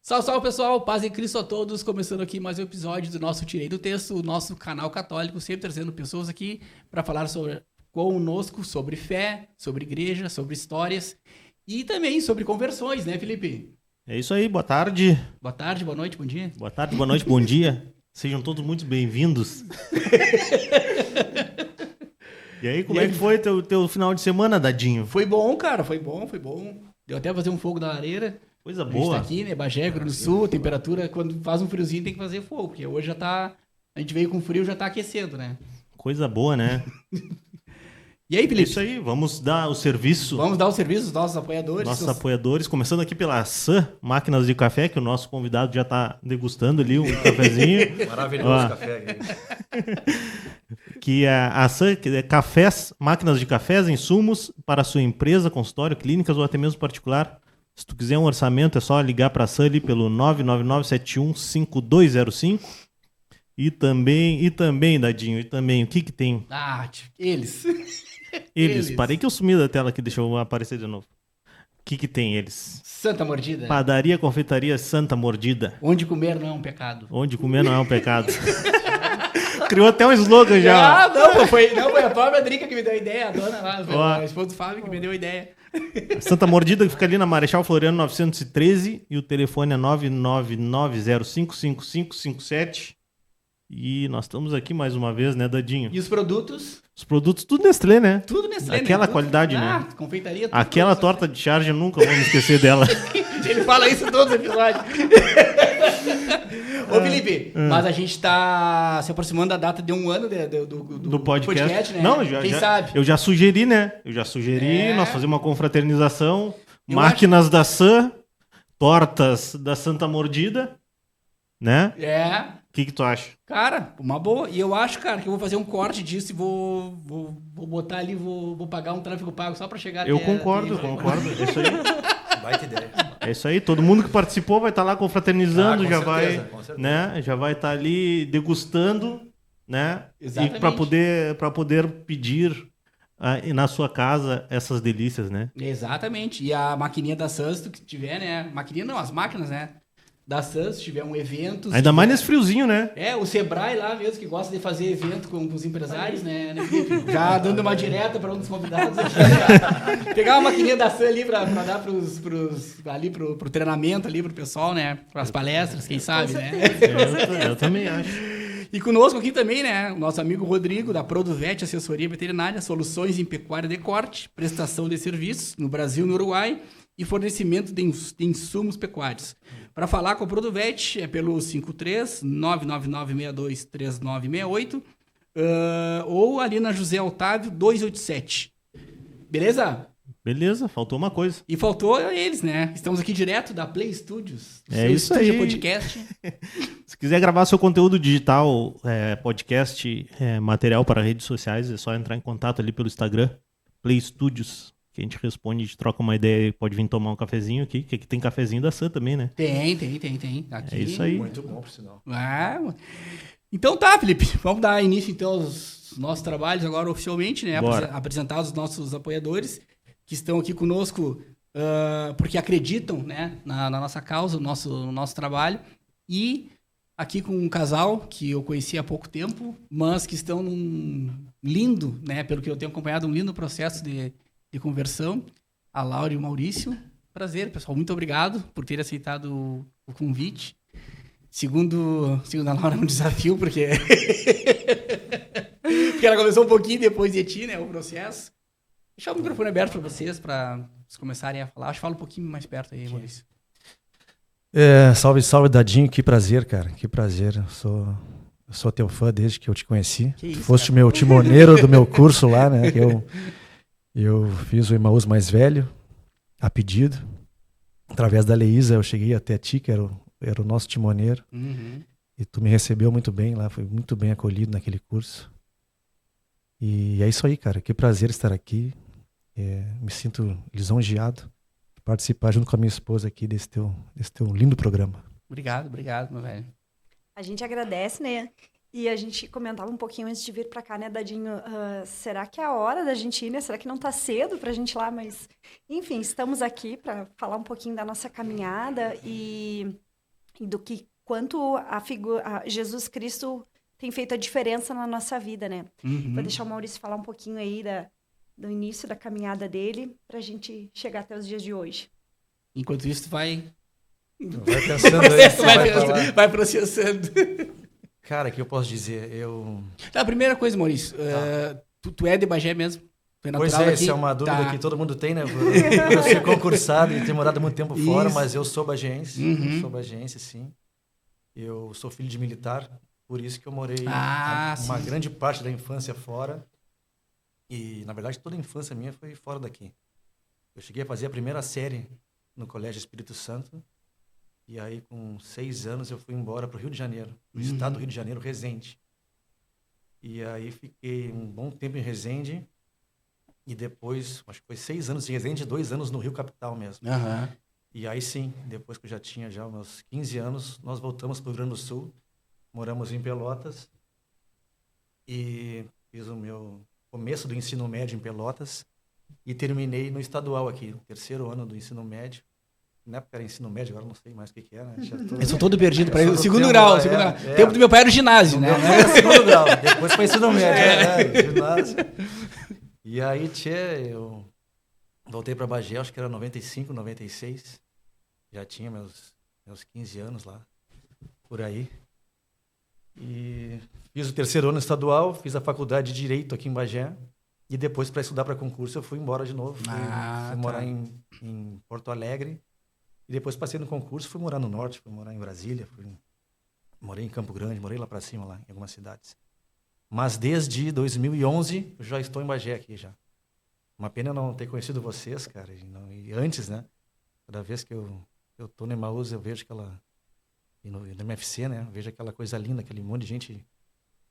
Salve, salve pessoal, paz em Cristo a todos, começando aqui mais um episódio do nosso Tirei do Texto, o nosso canal católico, sempre trazendo pessoas aqui para falar conosco sobre fé, sobre igreja, sobre histórias e também sobre conversões, né, Felipe? É isso aí, boa tarde. Boa tarde, boa noite, bom dia. Boa tarde, boa noite, bom dia. Sejam todos muito bem-vindos. E aí, como é que foi teu final de semana, Dadinho? Foi bom, cara, foi bom. Deu até fazer um fogo na lareira. Coisa A gente boa. tá aqui, né, Bagé, Rio Grande do Sul, temperatura, quando faz um friozinho tem que fazer fogo, porque hoje já tá, a gente veio com frio, já tá aquecendo, né? Coisa boa, né? E aí, É Felipe? isso aí, vamos dar o serviço. Vamos dar o serviço dos nossos apoiadores. Nossos apoiadores, começando aqui pela Sam Máquinas de Café, que o nosso convidado já tá degustando ali um cafezinho. Maravilhoso café. Que a Sam, que é cafés, máquinas de cafés, insumos para a sua empresa, consultório, clínicas ou até mesmo particular. Se tu quiser um orçamento, é só ligar para a Sam ali pelo 999715205. E também, Dadinho, o que tem? Ah, eles. Eles. Parei que eu sumi da tela aqui, deixa eu aparecer de novo. O que tem eles? Santa Mordida. Padaria, confeitaria Santa Mordida. Onde comer não é um pecado. Onde comer não é um pecado. Criou até um slogan já. Ah, não, foi a própria Drica que me deu a ideia, a dona lá, Ó. a esposa do Fábio que me deu a ideia. Santa Mordida, que fica ali na Marechal Floriano 913 e o telefone é 999055557. E nós estamos aqui mais uma vez, né, Dadinho? E os produtos? Os produtos tudo Nestlé, né? Tudo Nestlé, Aquela né? Tudo- qualidade, né? Confeitaria. Tudo Aquela produtos torta de charge, nunca vamos esquecer dela. Nestlé. Ele fala isso em todos os episódios. Ô, Felipe, mas a gente tá se aproximando da data de um ano Do podcast. né? Não, Quem sabe? eu já sugeri, né? É. Nós fazer uma confraternização, Eu máquinas da Sam, tortas da Santa Mordida, né? É. O que tu acha? Cara, uma boa. E eu acho, cara, que eu vou fazer um corte disso e vou botar ali, vou pagar um tráfego pago só pra chegar Eu até... concordo. É isso aí. Baita ideia. É isso aí. Todo mundo que participou vai estar lá confraternizando, Ah, com já certeza, vai, com certeza. né? Já vai estar ali degustando, né? Exatamente. E para poder pedir na sua casa essas delícias, né? Exatamente. E a maquininha da Sans, se tu tiver, né? Maquininha não, as máquinas, né? Da Sans, se tiver um evento... se Ainda mais tiver- nesse friozinho, né? É, o Sebrae lá mesmo, que gosta de fazer evento com os empresários, né, Felipe? Já dando uma direta para um dos convidados aqui. Já. Pegar uma maquininha da Sun ali para dar ali pro treinamento ali pro pessoal, né? Para as palestras, quem sabe, né? Eu também acho. E conosco aqui também, né? O nosso amigo Rodrigo, da Produvet Assessoria Veterinária, soluções em pecuária de corte, prestação de serviços no Brasil e no Uruguai e fornecimento de insumos pecuários. Para falar com a Produvet é pelo 53-999623968 ou ali na José Otávio 287. Beleza? Beleza, faltou uma coisa. E faltou eles, né? Estamos aqui direto da Play Studios. É seu isso estúdio aí. podcast. Se quiser gravar seu conteúdo digital, podcast, material para redes sociais, é só entrar em contato ali pelo Instagram, Play Studios, que a gente responde, a gente troca uma ideia, pode vir tomar um cafezinho aqui, que aqui tem cafezinho da Sam também, né? Tem. Aqui. É isso aí. Muito bom, por sinal. Ah, então tá, Felipe. Vamos dar início então aos nossos trabalhos agora oficialmente, né? Bora. Apresentar os nossos apoiadores que estão aqui conosco porque acreditam, né, na nossa causa, no nosso trabalho. E aqui com um casal que eu conheci há pouco tempo, mas que estão num lindo, né, pelo que eu tenho acompanhado, um lindo processo de conversão. A Laura e o Maurício. Prazer, pessoal. Muito obrigado por ter aceitado o convite. Segundo a Laura, é um desafio, porque ela começou um pouquinho depois de ti, né, o processo. Deixar o microfone aberto para vocês começarem a falar. Acho que fala um pouquinho mais perto aí, Maurício. Salve, Dadinho. Que prazer, cara. Que prazer. Eu sou teu fã desde que eu te conheci. Que isso, Tu foste cara. meu timoneiro do meu curso lá, né? Que eu fiz o Emaús mais velho, a pedido. Através da Leísa, eu cheguei até ti, que era o nosso timoneiro. Uhum. E tu me recebeu muito bem lá, fui muito bem acolhido naquele curso. E é isso aí, cara. Que prazer estar aqui. Me sinto lisonjeado de participar junto com a minha esposa aqui desse teu lindo programa. Obrigado, meu velho. A gente agradece, né? E a gente comentava um pouquinho antes de vir pra cá, né, Dadinho? Será que é a hora da gente ir, né? Será que não tá cedo pra gente ir lá? Mas, enfim, estamos aqui para falar um pouquinho da nossa caminhada e e do que quanto Jesus Cristo tem feito a diferença na nossa vida, né? Vou deixar o Maurício falar um pouquinho aí do início da caminhada dele, pra gente chegar até os dias de hoje. Enquanto isso, tu vai Vai pensando aí. vai processando. Cara, o que eu posso dizer? Tá, a primeira coisa, Maurício, tu é de Bagé mesmo? Tu é Pois natural é, daqui? essa é uma dúvida Tá. que todo mundo tem, né? Eu ser concursado e ter morado muito tempo fora, Isso. mas eu sou bagense. Uhum. Eu sou bagense, sim. Eu sou filho de militar, por isso que eu morei uma sim. grande parte da infância fora. E, na verdade, toda a infância minha foi fora daqui. Eu cheguei a fazer a primeira série no Colégio Espírito Santo. E aí, com 6 anos, eu fui embora para o Rio de Janeiro, no estado do Rio de Janeiro, Resende. E aí, fiquei um bom tempo em Resende. E depois, acho que foi 6 anos em Resende e 2 anos no Rio Capital mesmo. Aham. E aí, sim, depois que eu já tinha meus 15 anos, nós voltamos para o Rio Grande do Sul. Moramos em Pelotas. E fiz o meu começo do ensino médio em Pelotas. E terminei no estadual aqui, no 3º ano do ensino médio. Na época era ensino médio, agora não sei mais o que é, né? Eu sou todo perdido para Eu ele. sou Segundo do grau. tempo, Segundo é, grau. é. Tempo do meu pai era o ginásio, né? Meu pai era segundo grau, depois foi ensino médio, ginásio. E aí, eu voltei para Bagé, acho que era 95, 96. Já tinha meus 15 anos lá, por aí. E fiz o 3º ano estadual, fiz a faculdade de Direito aqui em Bagé. E depois, para estudar para concurso, eu fui embora de novo. Fui morar em Porto Alegre. E depois passei no concurso, fui morar no norte, fui morar em Brasília, morei em Campo Grande, morei lá para cima, lá em algumas cidades. Mas desde 2011, eu já estou em Bagé aqui já. Uma pena não ter conhecido vocês, cara. E antes, né? Cada vez que eu tô no Emaús, eu vejo aquela... E no MFC, né? Eu vejo aquela coisa linda, aquele monte de gente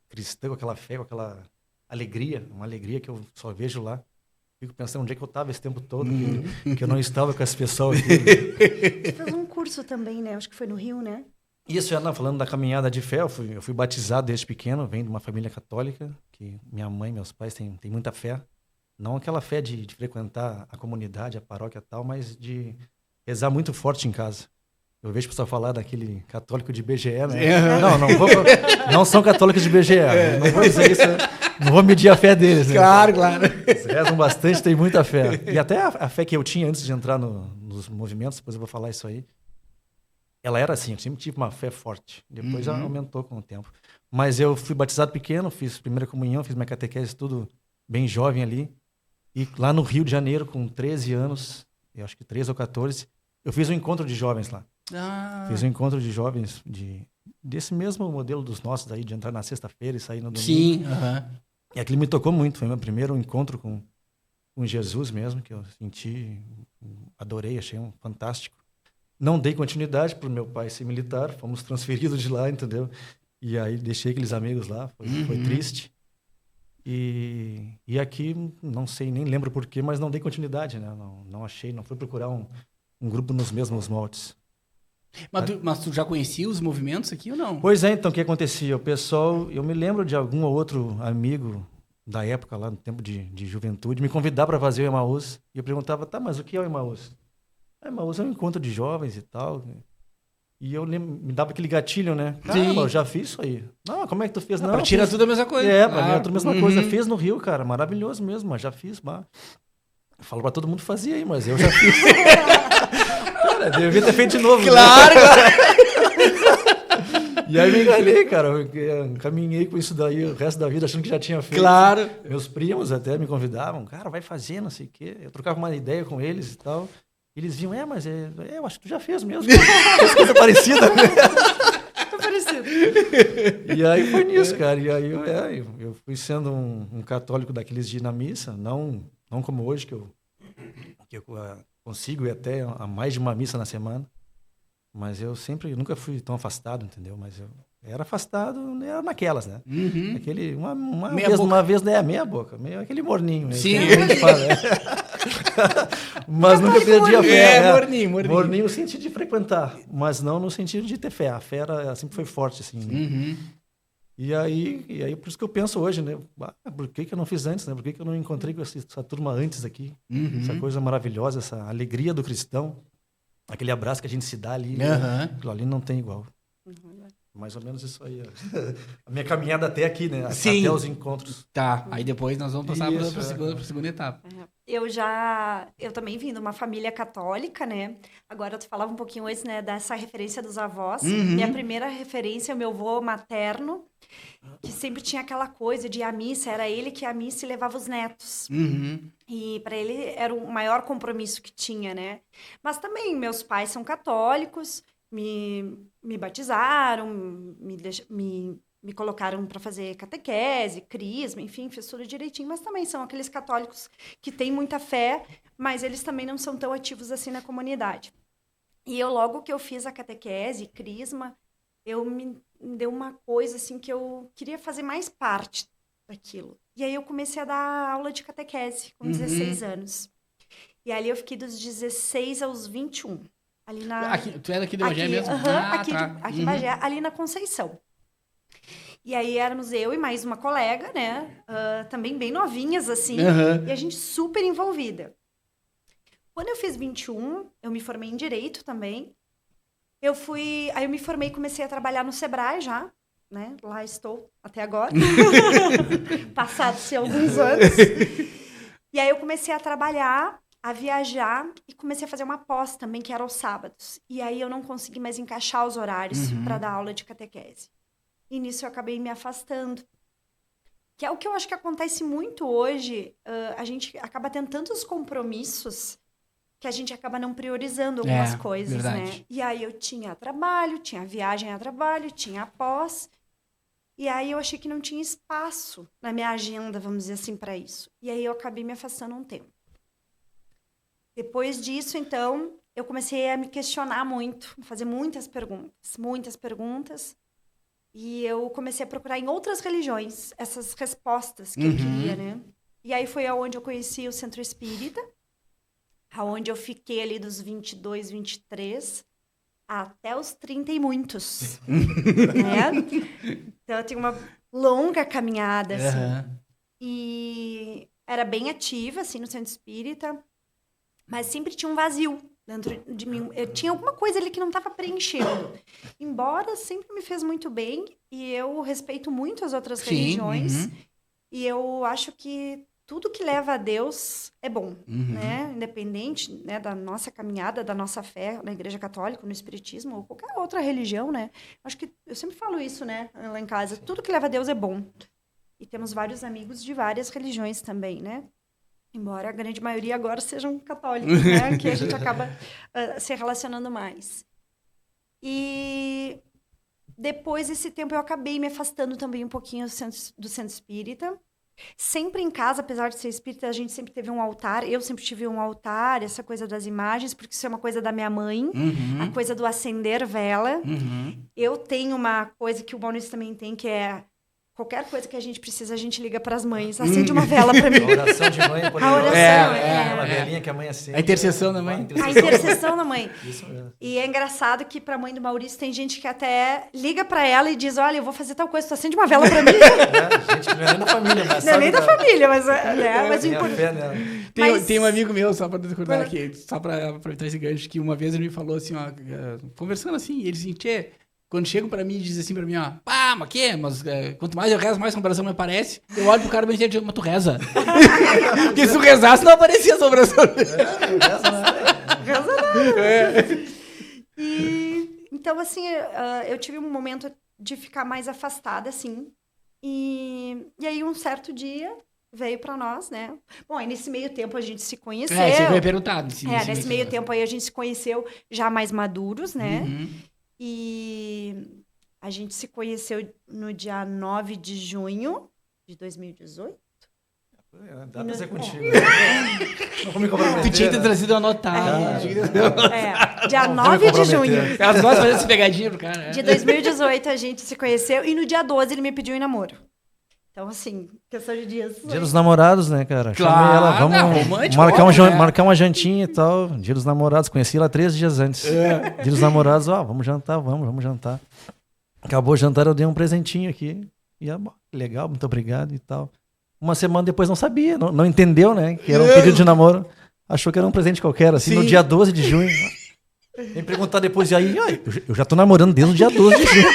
cristã, com aquela fé, com aquela alegria. Uma alegria que eu só vejo lá. Fico pensando onde é que eu estava esse tempo todo, que eu não estava com esse pessoal aqui. Você fez um curso também, né? Acho que foi no Rio, né? Isso, falando da caminhada de fé, eu fui batizado desde pequeno, venho de uma família católica, que minha mãe e meus pais têm muita fé. Não aquela fé de frequentar a comunidade, a paróquia e tal, mas de rezar muito forte em casa. Eu vejo o pessoal falar daquele católico de BGE, né? Não são católicos de BGE. Não vou dizer isso, não vou medir a fé deles. Né? Claro. Eles rezam bastante, têm muita fé. E até a fé que eu tinha antes de entrar nos movimentos, depois eu vou falar isso aí, ela era assim, eu sempre tive uma fé forte. Depois já aumentou com o tempo. Mas eu fui batizado pequeno, fiz primeira comunhão, fiz minha catequese, tudo bem jovem ali. E lá no Rio de Janeiro, com 13 anos, eu acho que 13 ou 14, eu fiz um encontro de jovens lá. Fiz um encontro de jovens desse mesmo modelo dos nossos aí, de entrar na sexta-feira e sair no domingo. Sim. E aquilo me tocou muito, foi meu primeiro encontro com Jesus mesmo, que eu senti, adorei, achei fantástico. Não dei continuidade para o meu pai ser militar, fomos transferidos de lá, entendeu? E aí deixei aqueles amigos lá, foi triste. E aqui, não sei, nem lembro porquê, mas não dei continuidade, né? Não achei, não fui procurar um grupo nos mesmos moldes. Mas tu já conhecia os movimentos aqui ou não? Pois é, então, o que acontecia? O pessoal, eu me lembro de algum ou outro amigo da época, lá no tempo de juventude, me convidar para fazer o Emaús. E eu perguntava, tá, mas o que é o Emaús? O Emaús é um encontro de jovens e tal. E eu me dava aquele gatilho, né? Caramba, eu já fiz isso aí. Não, como é que tu fez? Não, pra tirar tudo a mesma coisa. Pra mim é tudo a mesma coisa. Fez no Rio, cara, maravilhoso mesmo, mas já fiz. Eu falo pra todo mundo fazer aí, mas eu já fiz. Cara, devia ter feito de novo. Claro! E aí me enganei, cara. Eu caminhei com isso daí o resto da vida, achando que já tinha feito. Claro! Meus primos até me convidavam. Cara, vai fazer, não sei o quê. Eu trocava uma ideia com eles e tal. E eles viam, mas eu acho que tu já fez mesmo. Coisa parecida, né? É parecido. E aí foi nisso, cara. E aí eu fui sendo um católico daqueles de ir na missa. Não como hoje, que eu consigo ir até a mais de uma missa na semana. Mas eu nunca fui tão afastado, entendeu? Mas eu era afastado, era naquelas, né? Aquele, uma vez, né? Meia boca, aquele morninho. Sim. Que a gente fala, né? Mas nunca perdi a fé. Morninho. Morninho no sentido de frequentar, mas não no sentido de ter fé. A fé sempre foi forte, assim. Né? E aí, por isso que eu penso hoje, né? Por que eu não fiz antes, né? Por que eu não encontrei com essa turma antes aqui? Essa coisa maravilhosa, essa alegria do cristão. aquele abraço que a gente se dá ali, aquilo ali não tem igual. Mais ou menos isso aí. A minha caminhada até aqui, né? Sim. Até os encontros. Tá, aí depois nós vamos passar Isso, pra segunda etapa. Eu também vim de uma família católica, né? Agora tu falava um pouquinho antes, né, dessa referência dos avós. Minha primeira referência é o meu avô materno, que sempre tinha aquela coisa de ir à missa, era ele que ia à missa e levava os netos. E para ele era o maior compromisso que tinha, né? Mas também meus pais são católicos, me batizaram, me colocaram para fazer catequese, crisma, enfim, fiz tudo direitinho, mas também são aqueles católicos que têm muita fé, mas eles também não são tão ativos assim na comunidade. E eu, logo que eu fiz a catequese, crisma, me deu uma coisa assim que eu queria fazer mais parte daquilo. E aí eu comecei a dar aula de catequese com 16 anos. E ali eu fiquei dos 16 aos 21. Ali Tu é daqui de Bagé mesmo? Aqui em Bagé, ali na Conceição. E aí éramos eu e mais uma colega, né? Também bem novinhas, assim. E a gente super envolvida. Quando eu fiz 21, eu me formei em Direito também. Aí eu me formei e comecei a trabalhar no Sebrae já, né? Lá estou até agora. Passados-se alguns anos. E aí eu comecei a trabalhar, a viajar e comecei a fazer uma pós também, que era aos sábados. E aí eu não consegui mais encaixar os horários para dar aula de catequese. E nisso eu acabei me afastando. Que é o que eu acho que acontece muito hoje. A gente acaba tendo tantos compromissos que a gente acaba não priorizando algumas coisas, verdade. né? E aí eu tinha trabalho, tinha viagem a trabalho, tinha pós. E aí eu achei que não tinha espaço na minha agenda, vamos dizer assim, para isso. E aí eu acabei me afastando um tempo. Depois disso, então, eu comecei a me questionar muito, fazer muitas perguntas. E eu comecei a procurar em outras religiões essas respostas que eu queria, né? E aí foi aonde eu conheci o Centro Espírita, aonde eu fiquei ali dos 22, 23, até os 30 e muitos, né? Então, eu tenho uma longa caminhada, assim. E era bem ativa, assim, no Centro Espírita, mas sempre tinha um vazio dentro de mim. Eu tinha alguma coisa ali que não estava preenchendo. Embora sempre me fez muito bem, e eu respeito muito as outras religiões, e eu acho que tudo que leva a Deus é bom, né? Independente, né, da nossa caminhada, da nossa fé na Igreja Católica, no Espiritismo, ou qualquer outra religião, né? Acho que eu sempre falo isso, né, lá em casa. Tudo que leva a Deus é bom. E temos vários amigos de várias religiões também, né? Embora a grande maioria agora sejam católicos, né? Que a gente acaba se relacionando mais. E depois desse tempo eu acabei me afastando também um pouquinho do centro espírita. Sempre em casa, apesar de ser espírita, a gente sempre teve um altar. Eu sempre tive um altar, essa coisa das imagens, porque isso é uma coisa da minha mãe. A coisa do acender vela. Eu tenho uma coisa que o Maurício também tem, que é... Qualquer coisa que a gente precisa, a gente liga para as mães. Acende uma vela para mim. A oração de mãe é poderosa. A oração é uma velinha que a mãe acende. A intercessão da mãe. A intercessão da mãe. Isso mesmo. E é engraçado que para a mãe do Maurício tem gente que até liga para ela e diz, olha, eu vou fazer tal coisa, tu acende uma vela para mim. Gente que não é nem da família, mas não é nem da família, mas o importante. Tem um amigo meu, só para recordar aqui, só para aproveitar esse gancho, que uma vez ele me falou assim, ó, conversando assim, ele disse, tchê, quando chegam pra mim e dizem assim pra mim, ó, pá, mas que? Mas quanto mais eu rezo, mais assombração me aparece. Eu olho pro cara e digo, mas tu reza. Porque se tu rezasse, não aparecia assombração. Reza nada. E, então, assim, eu tive um momento de ficar mais afastada, assim. E aí, um certo dia, veio pra nós, né? Bom, aí nesse meio tempo a gente se conheceu. Você foi perguntado. Nesse meio tempo aí a gente se conheceu já mais maduros, né? E a gente se conheceu no dia 9 de junho de 2018. Dá ser contigo. Não vou me comprometer. Tu tinha que ter trazido anotado. Dia 9 de junho. Elas gostam de fazer essa pegadinha pro cara. De 2018 a gente se conheceu e no dia 12 ele me pediu em namoro. Então, assim, questão de dias. Dia dos namorados, né, cara? Claro, chamei ela, vamos romântico, marcar uma jantinha e tal. Dia dos namorados, conheci ela 3 dias antes. Dia dos namorados, vamos jantar, vamos jantar. Acabou o jantar, eu dei um presentinho aqui. E legal, muito obrigado e tal. Uma semana depois não sabia, não entendeu, né? Que era um pedido de namoro. Achou que era um presente qualquer, assim, no dia 12 de junho. Vem perguntar depois, e aí, eu já tô namorando desde o dia 12 de junho.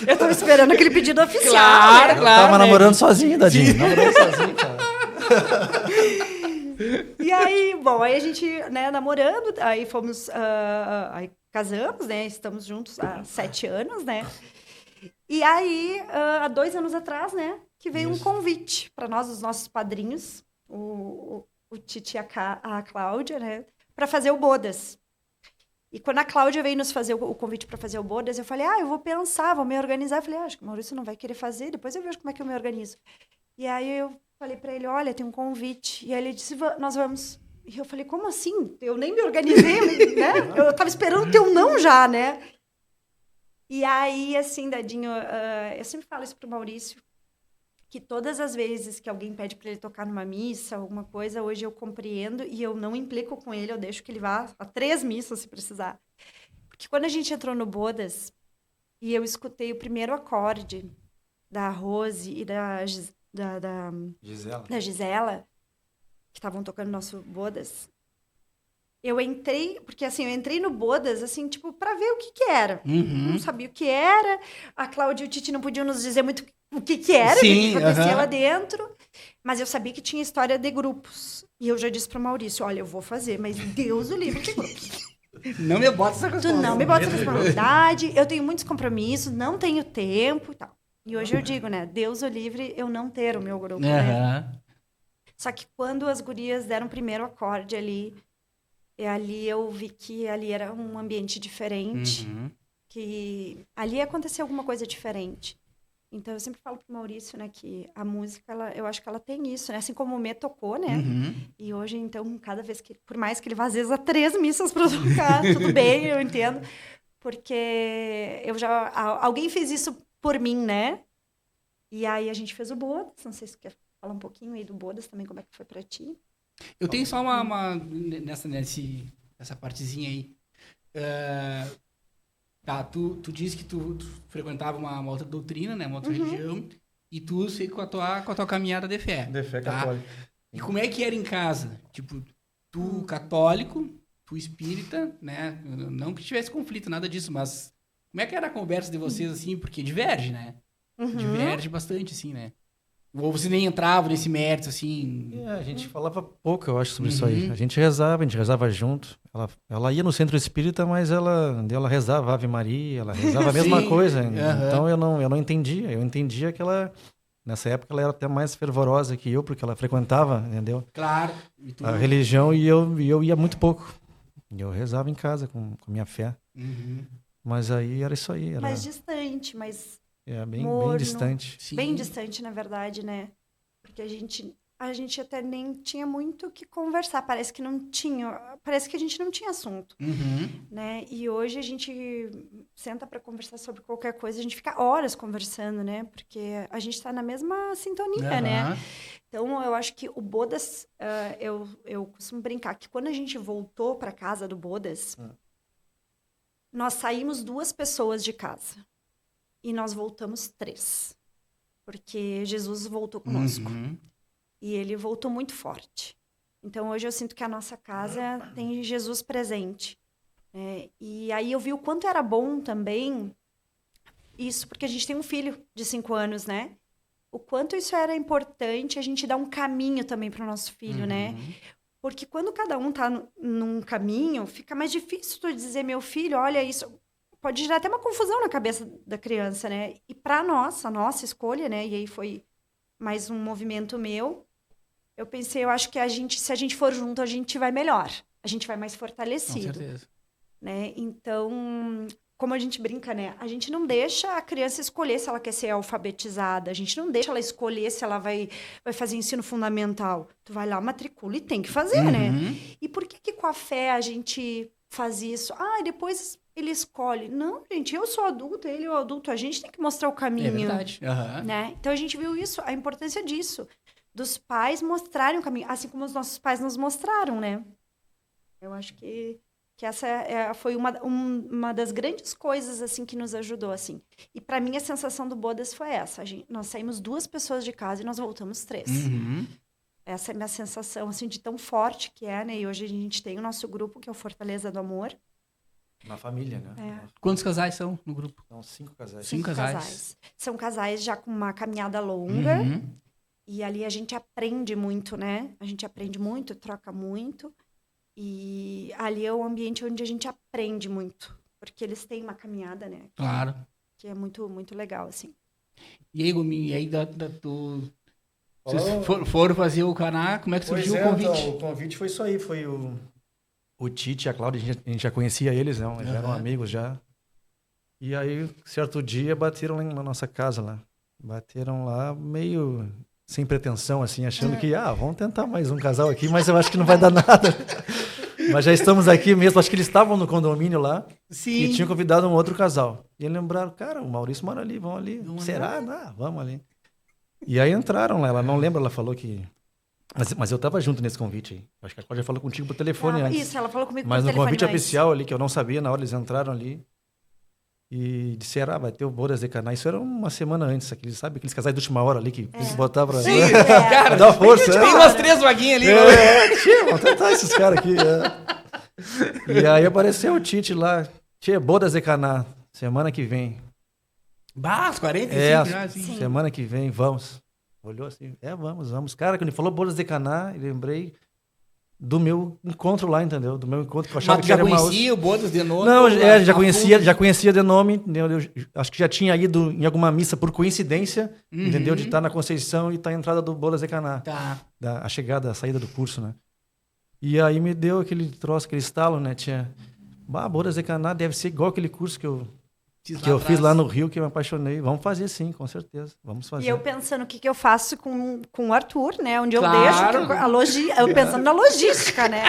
Eu tava esperando aquele pedido oficial. Claro, né? Eu tava namorando sozinho, Dadinho. Namorando sozinho, cara. E aí, bom, aí a gente, né, namorando, aí fomos, aí casamos, né, estamos juntos há 7 anos, né. E aí, há 2 anos atrás, né, que veio um convite para nós, os nossos padrinhos, o Titi e a Cláudia, né, para fazer o bodas. E quando a Cláudia veio nos fazer o convite para fazer o bodas, eu falei, eu vou pensar, vou me organizar. Eu falei, acho que o Maurício não vai querer fazer, depois eu vejo como é que eu me organizo. E aí eu falei para ele, olha, tem um convite. E aí ele disse, nós vamos. E eu falei, como assim? Eu nem me organizei, né? Eu tava esperando o teu não já, né? E aí, assim, Dadinho, eu sempre falo isso pro Maurício, que todas as vezes que alguém pede para ele tocar numa missa, alguma coisa, hoje eu compreendo e eu não implico com ele, eu deixo que ele vá a 3 missas se precisar. Porque quando a gente entrou no bodas e eu escutei o primeiro acorde da Rose e da Gisela, que estavam tocando nosso bodas, eu entrei, porque assim, eu entrei no bodas, assim, tipo, para ver o que era. Não sabia o que era, a Cláudia e o Titi não podiam nos dizer muito o que era, o que acontecia lá dentro, mas eu sabia que tinha história de grupos. E eu já disse para o Maurício, olha, eu vou fazer, mas Deus o livre de grupos. Não me bota essa Tu responsabilidade. não me bota essa responsabilidade, eu tenho muitos compromissos, não tenho tempo e tal. E hoje eu digo, né, Deus o livre eu não ter o meu grupo, né? Só que quando as gurias deram o primeiro acorde ali eu vi que ali era um ambiente diferente, que ali aconteceu alguma coisa diferente. Então, eu sempre falo pro Maurício, né, que a música, eu acho que ela tem isso, né? Assim como o Mê tocou, né? E hoje, então, cada vez que, por mais que ele vá, às vezes, a 3 missas pra tocar, tudo bem, eu entendo. Porque alguém fez isso por mim, né? E aí, a gente fez o bodas. Não sei se você quer falar um pouquinho aí do bodas também, como é que foi pra ti. Eu tenho só nessa partezinha aí. Tá, tu disse que tu frequentava uma outra doutrina, né? Uma outra religião. E tu sei com a tua caminhada de fé. De fé tá? católica. E como é que era em casa? Tipo, tu católico, tu espírita, né? Não que tivesse conflito, nada disso, mas como é que era a conversa de vocês, assim? Porque diverge, né? Diverge bastante, assim, né? Ou você nem entrava nesse mérito, assim... A gente falava pouco, eu acho, sobre isso aí. A gente rezava junto. Ela ia no centro espírita, mas ela rezava Ave Maria, ela rezava a mesma coisa. Então eu não entendia. Eu entendia que ela, nessa época, ela era até mais fervorosa que eu, porque ela frequentava, entendeu? Claro. A religião, e eu ia muito pouco. Eu rezava em casa com minha fé. Mas aí era isso aí. Era... Mais distante, mais... bem distante. Sim. Bem distante, na verdade, né? Porque a gente até nem tinha muito o que conversar. Parece que a gente não tinha assunto, né? E hoje a gente senta para conversar sobre qualquer coisa, a gente fica horas conversando, né? Porque a gente está na mesma sintonia, né? Então, eu acho que o bodas, eu costumo brincar que quando a gente voltou para casa do bodas, nós saímos 2 pessoas de casa. E nós voltamos 3. Porque Jesus voltou conosco. E ele voltou muito forte. Então, hoje eu sinto que a nossa casa tem Jesus presente. E aí eu vi o quanto era bom também isso, porque a gente tem um filho de 5 anos, né? O quanto isso era importante, a gente dar um caminho também para o nosso filho, né? Porque quando cada um tá num caminho, fica mais difícil tu dizer, meu filho, olha isso... Pode gerar até uma confusão na cabeça da criança, né? E para a nossa escolha, né? E aí foi mais um movimento meu. Eu pensei, eu acho que se a gente for junto, a gente vai melhor. A gente vai mais fortalecido. Com certeza. Né? Então, como a gente brinca, né? A gente não deixa a criança escolher se ela quer ser alfabetizada. A gente não deixa ela escolher se ela vai fazer ensino fundamental. Tu vai lá, matricula e tem que fazer, né? E por que com a fé a gente faz isso? Depois... ele escolhe. Não, gente, eu sou adulto, ele é o adulto. A gente tem que mostrar o caminho. É verdade. Né? Então, a gente viu isso, a importância disso. Dos pais mostrarem o caminho. Assim como os nossos pais nos mostraram, né? Eu acho que essa foi uma das grandes coisas, assim, que nos ajudou, assim. E, para mim, a sensação do bodas foi essa. Nós saímos 2 pessoas de casa e nós voltamos 3. Essa é a minha sensação, assim, de tão forte que é, né? E hoje a gente tem o nosso grupo, que é o Fortaleza do Amor. Na família, né? É. Quantos casais são no grupo? São 5 casais. 5 casais. São casais já com uma caminhada longa. Uhum. E ali a gente aprende muito, né? A gente aprende muito, troca muito. E ali é o ambiente onde a gente aprende muito. Porque eles têm uma caminhada, né? Claro. Que é muito, muito legal, assim. E aí, Gominho, e aí vocês foram fazer o Caná, como é que surgiu o convite? Então, o convite foi isso aí, foi o Tite e a Cláudia, a gente já conhecia eles, né? Eles eram amigos já. E aí, certo dia, bateram lá na nossa casa lá. Bateram lá meio sem pretensão, assim, achando que, vamos tentar mais um casal aqui, mas eu acho que não vai dar nada. Mas já estamos aqui mesmo, acho que eles estavam no condomínio lá. Sim. E tinham convidado um outro casal. E eles lembraram, cara, o Maurício mora ali, vamos ali. Vamos Será? Não, vamos ali. E aí entraram lá, ela não lembra, ela falou que... Mas eu tava junto nesse convite aí. Acho que a Cláudia falou contigo por telefone antes. Isso, ela falou comigo Mas por no telefone convite antes. oficial ali, que eu não sabia, na hora eles entraram ali. E disseram, vai ter o Bodas de Caná. Isso era uma semana antes, sabe? Aqueles casais de última hora ali que botavam pra... Sim, cara, dá força. tem umas 3 vaguinhas ali. Vamos tentar esses caras aqui. E aí apareceu o Tite lá. Tchê, Bodas de Caná, semana que vem. Bah, 45 já, assim. Sim. Semana que vem, vamos. Olhou assim, vamos. Cara, quando ele falou Bodas de Caná, eu lembrei do meu encontro lá, entendeu? Do meu encontro que eu achava Mas que era já uma... conhecia o Bodas de novo? Não, já conhecia de nome, entendeu? Eu acho que já tinha ido em alguma missa por coincidência, entendeu? De estar na Conceição e estar a entrada do Bodas de Caná. Tá. A chegada, a saída do curso, né? E aí me deu aquele troço, aquele estalo, né? Tinha... Bodas de Caná deve ser igual aquele curso que eu fiz lá no Rio, que eu me apaixonei. Vamos fazer sim, com certeza. Vamos fazer. E eu pensando o que eu faço com o Arthur, né? Onde eu Claro. deixo eu pensando na logística, né?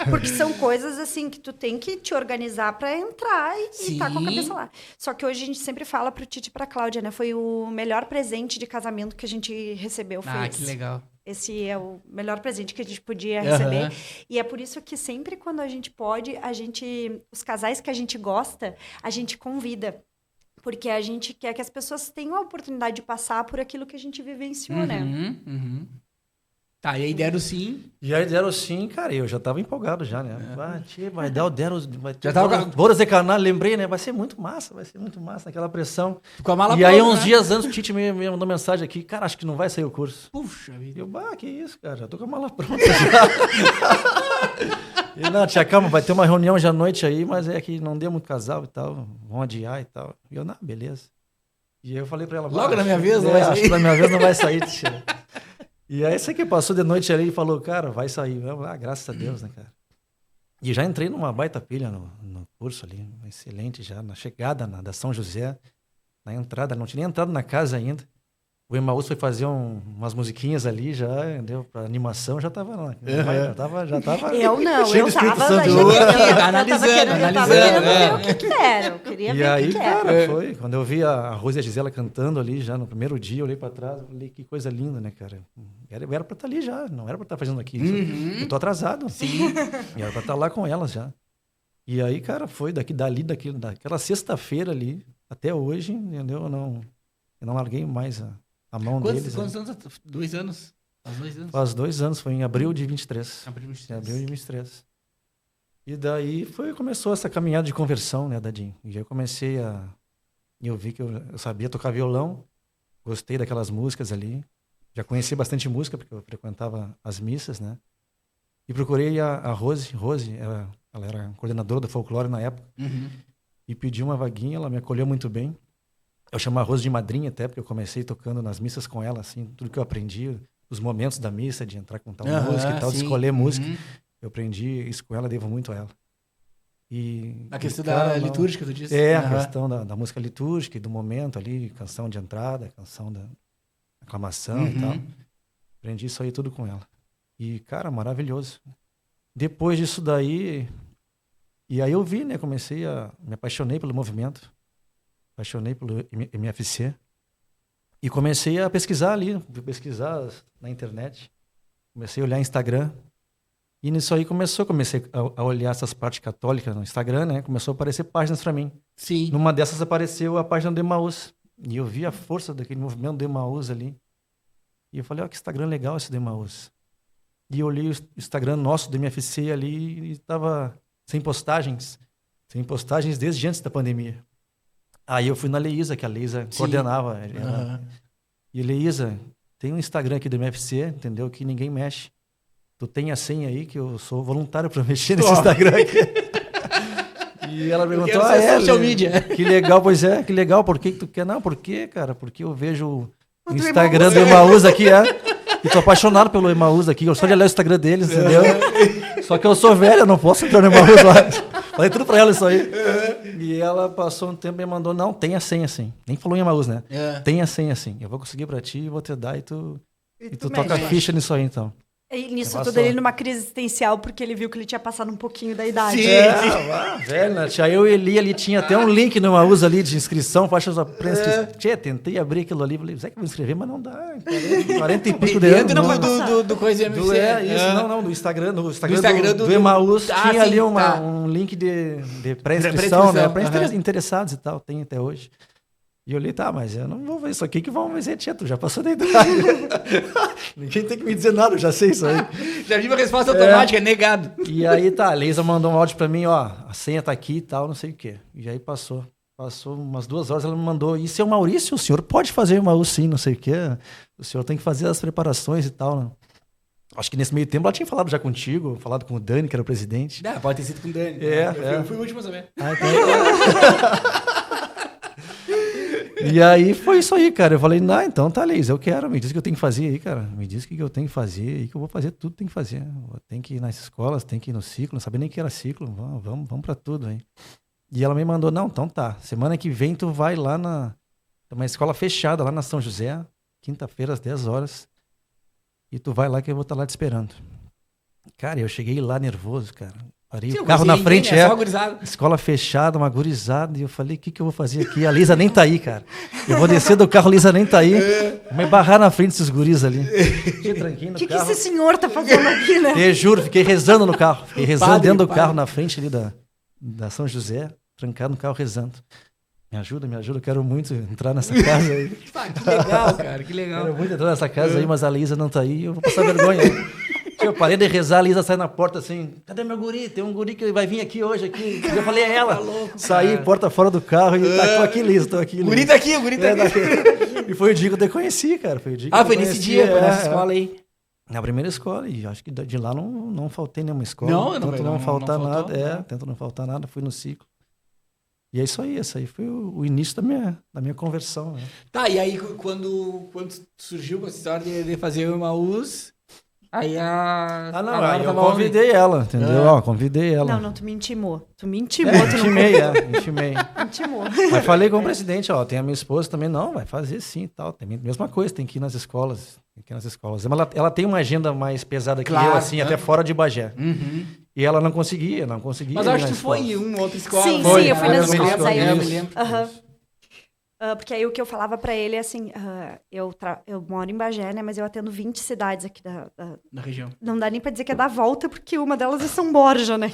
Porque são coisas assim que tu tem que te organizar para entrar e tá com a cabeça lá. Só que hoje a gente sempre fala pro Tite e pra Cláudia, né? Foi o melhor presente de casamento que a gente recebeu. Foi Que legal. Esse é o melhor presente que a gente podia receber. E é por isso que sempre quando a gente pode, os casais que a gente gosta, a gente convida. Porque a gente quer que as pessoas tenham a oportunidade de passar por aquilo que a gente vivenciou, né? Uhum. Tá, e aí deram sim. E aí deram sim, cara, eu já tava empolgado já, né? Já tava Bodas de Caná, lembrei, né? Vai ser muito massa aquela pressão. com a mala E aí pronta, uns né? dias antes o Tite me mandou mensagem aqui, cara, acho que não vai sair o curso. Puxa vida. Eu, que isso, cara, já tô com a mala pronta já. E não, tia, calma, vai ter uma reunião hoje à noite aí, mas é que não deu muito casal e tal, vão adiar e tal. E eu, não, beleza. E aí eu falei pra ela... Logo na minha vez não vai sair. Acho que na minha vez não vai sair, tia. E aí você que passou de noite ali e falou, cara, vai sair. Eu, graças a Deus, né, cara. E já entrei numa baita pilha no curso ali, excelente já, na chegada da São José, na entrada, não tinha nem entrado na casa ainda. O Emaús foi fazer umas musiquinhas ali já, entendeu? Pra animação, já tava lá. Já tava Eu não, cheio eu do Espírito tava... Santo. Analisando. Eu tava querendo ver o que era. Eu queria E ver o aí, que era. cara, foi. Quando eu vi a Rose e a Gisela cantando ali já no primeiro dia, eu olhei pra trás, falei, que coisa linda, né, cara? Eu era pra estar ali já, não era pra estar fazendo aqui. Eu tô atrasado. Sim. E era pra estar lá com elas já. E aí, cara, foi daquela sexta-feira ali, até hoje, entendeu? Eu não larguei mais a mão deles. Quantos anos? 2 anos? Faz 2 anos? Faz 2 anos, foi em abril de 23. Abril de 23. Abril de 23. E daí começou essa caminhada de conversão, né, Dadinho? E eu comecei eu vi que eu sabia tocar violão, gostei daquelas músicas ali. Já conheci bastante música, porque eu frequentava as missas, né? E procurei a Rose. Rose, ela era coordenadora do folclore na época. E pedi uma vaguinha, ela me acolheu muito bem. Eu chamo a Rose de madrinha até, porque eu comecei tocando nas missas com ela, assim, tudo que eu aprendi, os momentos da missa, de entrar com tal música e tal, de escolher música. Eu aprendi isso com ela, devo muito a ela. E a questão da litúrgica, tu disse? A questão da música litúrgica e do momento ali, canção de entrada, canção da aclamação e tal. Aprendi isso aí tudo com ela. E, cara, maravilhoso. Depois disso daí... E aí eu vi, né? Me apaixonei pelo movimento. Apaixonei pelo MFC. E comecei a pesquisar ali. Pesquisar na internet. Comecei a olhar Instagram. E nisso aí comecei a olhar essas partes católicas no Instagram, né? Começou a aparecer páginas para mim. Sim. Numa dessas apareceu a página do Emaús. E eu vi a força daquele movimento do Emaús ali. E eu falei, que Instagram legal esse do Emaús. e eu olhei o Instagram nosso do MFC ali e tava sem postagens desde antes da pandemia. Aí eu fui na Leísa, que a Leísa coordenava. E Leísa, tem um Instagram aqui do MFC, entendeu? Que ninguém mexe. Tu tem a senha aí, que eu sou voluntário para mexer nesse Instagram aqui. E ela perguntou, social media. Que legal, pois é, que legal, por que tu quer? Não, por quê, cara? Porque eu vejo o Instagram do Emaús aqui, e tô apaixonado pelo Emaús aqui, eu só de olhar o Instagram deles, entendeu? Só que eu sou velho, eu não posso entrar no Emaús lá. Falei tudo pra ela isso aí. E ela passou um tempo e me mandou, não, tem a senha assim. Nem falou em Emaús, né? Tem a senha assim. Eu vou conseguir pra ti, vou te dar e tu toca a ficha nisso aí, então. E nisso tudo ele numa crise existencial, porque ele viu que ele tinha passado um pouquinho da idade. Sim. Velho, né? Tia, eu e Eli ali, tinha até um link no Emaús ali de inscrição, faixa da prensa. Tia, tentei abrir aquilo ali, falei, Zé que eu vou inscrever, mas não dá. 40 e pico de anos. Dentro do coisa MFC. Do Instagram, do Emaús, tinha ali um link de pré-inscrição, né? Para interessados e tal, tem até hoje. E eu olhei, mas eu não vou ver isso aqui, que vão ver, tia, tu já passou da idade. Ninguém tem que me dizer nada, eu já sei isso aí. Já vi uma resposta automática, negado. E aí a Leisa mandou um áudio pra mim, a senha tá aqui e tal, não sei o quê. E aí passou umas 2 horas, ela me mandou, e seu Maurício, o senhor pode fazer uma sim, não sei o quê. O senhor tem que fazer as preparações e tal, né? Acho que nesse meio tempo ela tinha falado já contigo, falado com o Dani, que era o presidente. Pode ter sido com o Dani. Eu fui o último a saber. E aí foi isso aí, cara. Eu falei, então tá, Leis, eu quero. Me diz o que eu tenho que fazer aí, cara. Me diz o que eu tenho que fazer aí, que eu vou fazer tudo que tem que fazer. Tem que ir nas escolas, tem que ir no ciclo. Não sabia nem que era ciclo. Vamos pra tudo aí. E ela me mandou, então tá. Semana que vem tu vai lá uma escola fechada, lá na São José, quinta-feira às 10 horas. E tu vai lá que eu vou estar lá te esperando. Cara, eu cheguei lá nervoso, cara. Parei o carro na frente, escola fechada, uma gurizada, e eu falei, o que eu vou fazer aqui? A Lisa nem tá aí, cara. Eu vou descer do carro, a Lisa nem tá aí. Vou me barrar na frente desses guris ali. Fiquei tranquilo no carro. O que esse senhor tá fazendo aqui, né? Te juro, fiquei rezando no carro. Fiquei rezando dentro do carro, na frente ali da São José, trancado no carro, rezando. Me ajuda, eu quero muito entrar nessa casa aí. Que legal, cara, que legal. Quero muito entrar nessa casa aí, mas a Lisa não tá aí, eu vou passar vergonha aí. Eu parei de rezar, a Lisa sai na porta assim, cadê meu guri? Tem um guri que vai vir aqui hoje. Aqui. Eu falei, é ela. Tá louco, saí, porta fora do carro e tô aqui, Lisa, tô aqui. O guri tá aqui. E foi o dia que eu te conheci, cara. Foi nesse dia, foi nessa escola aí. Na primeira escola, e acho que de lá não faltei nenhuma escola. Tento não faltar nada. Tento não faltar nada, fui no ciclo. E é isso aí, esse aí foi o início da minha conversão. Né? Tá, e aí quando surgiu essa história de fazer o Emaús... Aí eu convidei ela, entendeu? Convidei ela. Não, tu me intimou. Tu me intimou. Intimei. Intimou. Mas falei com o presidente, tem a minha esposa também, não, vai fazer sim e tal. Tem a mesma coisa, tem que ir nas escolas. Ela tem uma agenda mais pesada que eu, assim, até fora de Bagé. Uhum. E ela não conseguia. Mas acho que foi em uma outra escola. Sim, eu fui nas escolas. Aí eu me lembro. Porque aí o que eu falava pra ele é assim, eu moro em Bagé, né, mas eu atendo 20 cidades aqui da região. Não dá nem pra dizer que é da volta, porque uma delas é São Borja, né?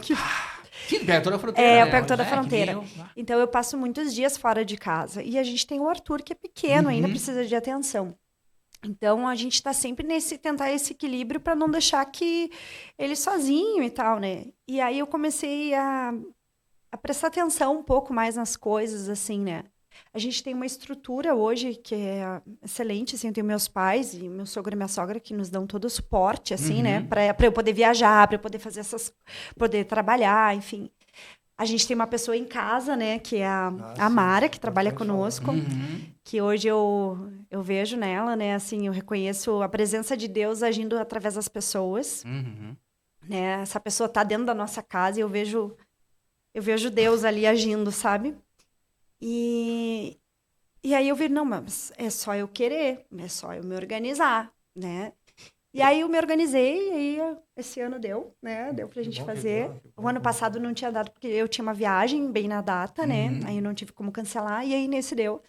Perto da fronteira. Perto da fronteira. Então eu passo muitos dias fora de casa. E a gente tem o Arthur, que é pequeno, ainda precisa de atenção. Então a gente tá sempre tentar esse equilíbrio pra não deixar que ele sozinho e tal, né? E aí eu comecei a prestar atenção um pouco mais nas coisas, assim, né? A gente tem uma estrutura hoje que é excelente, assim, eu tenho meus pais e meu sogro e minha sogra que nos dão todo o suporte, assim, né, para eu poder viajar, para eu poder fazer poder trabalhar, enfim. A gente tem uma pessoa em casa, né, que é a Mara, que trabalha conosco, que hoje eu vejo nela, né, assim, eu reconheço a presença de Deus agindo através das pessoas, né, essa pessoa tá dentro da nossa casa e eu vejo Deus ali agindo, sabe? E aí eu vi, não, mas é só eu querer, é só eu me organizar, né? E aí eu me organizei, e aí esse ano deu, né? Deu pra gente fazer. O ano passado não tinha dado, porque eu tinha uma viagem bem na data, né? Aí eu não tive como cancelar, e aí nesse deu.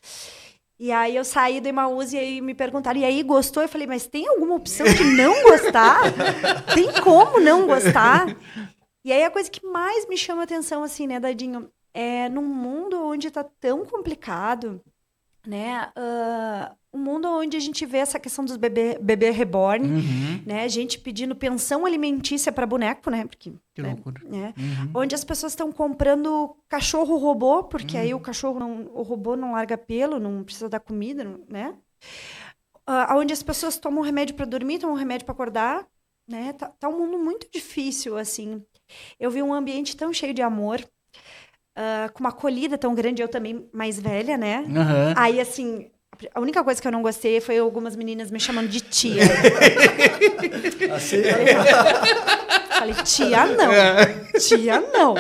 E aí eu saí do Emaús e aí me perguntaram, e aí gostou? Eu falei, mas tem alguma opção de não gostar? Tem como não gostar? E aí a coisa que mais me chama a atenção, assim, né, Dadinho, num mundo onde está tão complicado, né, um mundo onde a gente vê essa questão dos bebê reborn, Uhum. né? Gente pedindo pensão alimentícia para boneco, né? Porque, Que né? loucura. Né? Uhum. Onde as pessoas estão comprando cachorro robô, porque aí o robô não larga pelo, não precisa dar comida, né? Onde as pessoas tomam remédio para dormir, tomam remédio para acordar, né? Tá um mundo muito difícil, assim. Eu vi um ambiente tão cheio de amor, com uma acolhida tão grande, eu também mais velha, né? Uhum. Aí, assim, a única coisa que eu não gostei foi algumas meninas me chamando de tia. Assim, Falei, tia não. Tia não.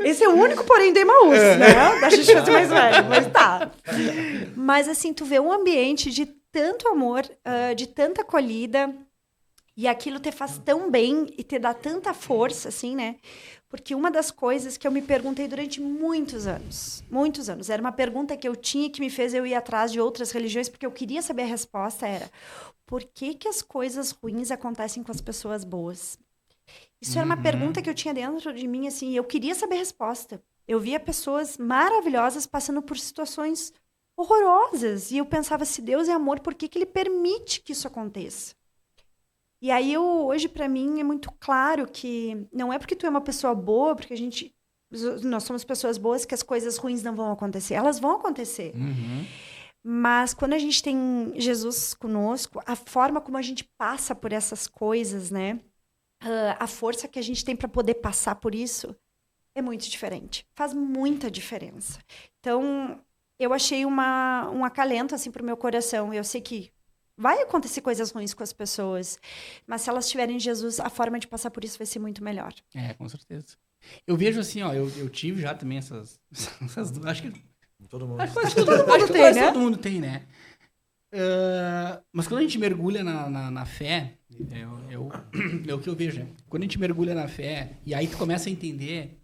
Esse é o único porém do Emaús, né? Da gente fazer mais velho, mas tá. Mas, assim, tu vê um ambiente de tanto amor, de tanta acolhida, e aquilo te faz tão bem e te dá tanta força, assim, né? Porque uma das coisas que eu me perguntei durante muitos anos, era uma pergunta que eu tinha que me fez eu ir atrás de outras religiões, porque eu queria saber a resposta, era: por que que as coisas ruins acontecem com as pessoas boas? Isso era uma pergunta que eu tinha dentro de mim, assim, e eu queria saber a resposta. Eu via pessoas maravilhosas passando por situações horrorosas, e eu pensava, se Deus é amor, por que que ele permite que isso aconteça? E aí, hoje, para mim, é muito claro que não é porque tu é uma pessoa boa, porque nós somos pessoas boas, que as coisas ruins não vão acontecer. Elas vão acontecer. Uhum. Mas quando a gente tem Jesus conosco, a forma como a gente passa por essas coisas, né? A força que a gente tem para poder passar por isso é muito diferente. Faz muita diferença. Então, eu achei um acalento, assim, pro meu coração. Eu sei que vai acontecer coisas ruins com as pessoas, mas se elas tiverem Jesus, a forma de passar por isso vai ser muito melhor. Com certeza. Eu vejo assim, ó, eu tive já também essas acho que todo mundo. quase todo mundo tem, né? Todo mundo tem, né? Mas quando a gente mergulha na fé, é o que eu vejo, né? Quando a gente mergulha na fé, e aí tu começa a entender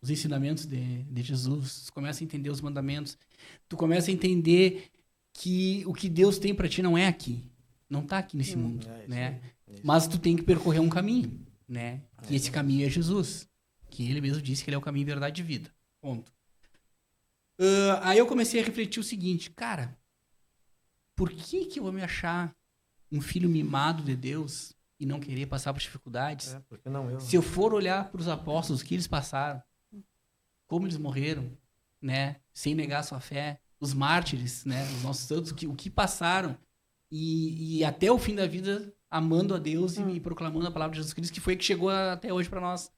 os ensinamentos de Jesus, tu começa a entender os mandamentos, tu começa a entender que o que Deus tem pra ti não é aqui, não tá aqui nesse mundo, né? Mas tu tem que percorrer um caminho, né? E esse caminho é Jesus, que ele mesmo disse que ele é o caminho, verdade e vida. Ponto. Aí eu comecei a refletir o seguinte, cara, por que eu vou me achar um filho mimado de Deus e não querer passar por dificuldades? Por que não eu? Se eu for olhar para os apóstolos, o que eles passaram, como eles morreram, né, sem negar a sua fé, os mártires, né, os nossos santos, o que passaram, e até o fim da vida amando a Deus e proclamando a palavra de Jesus Cristo, que foi que chegou até hoje para nós.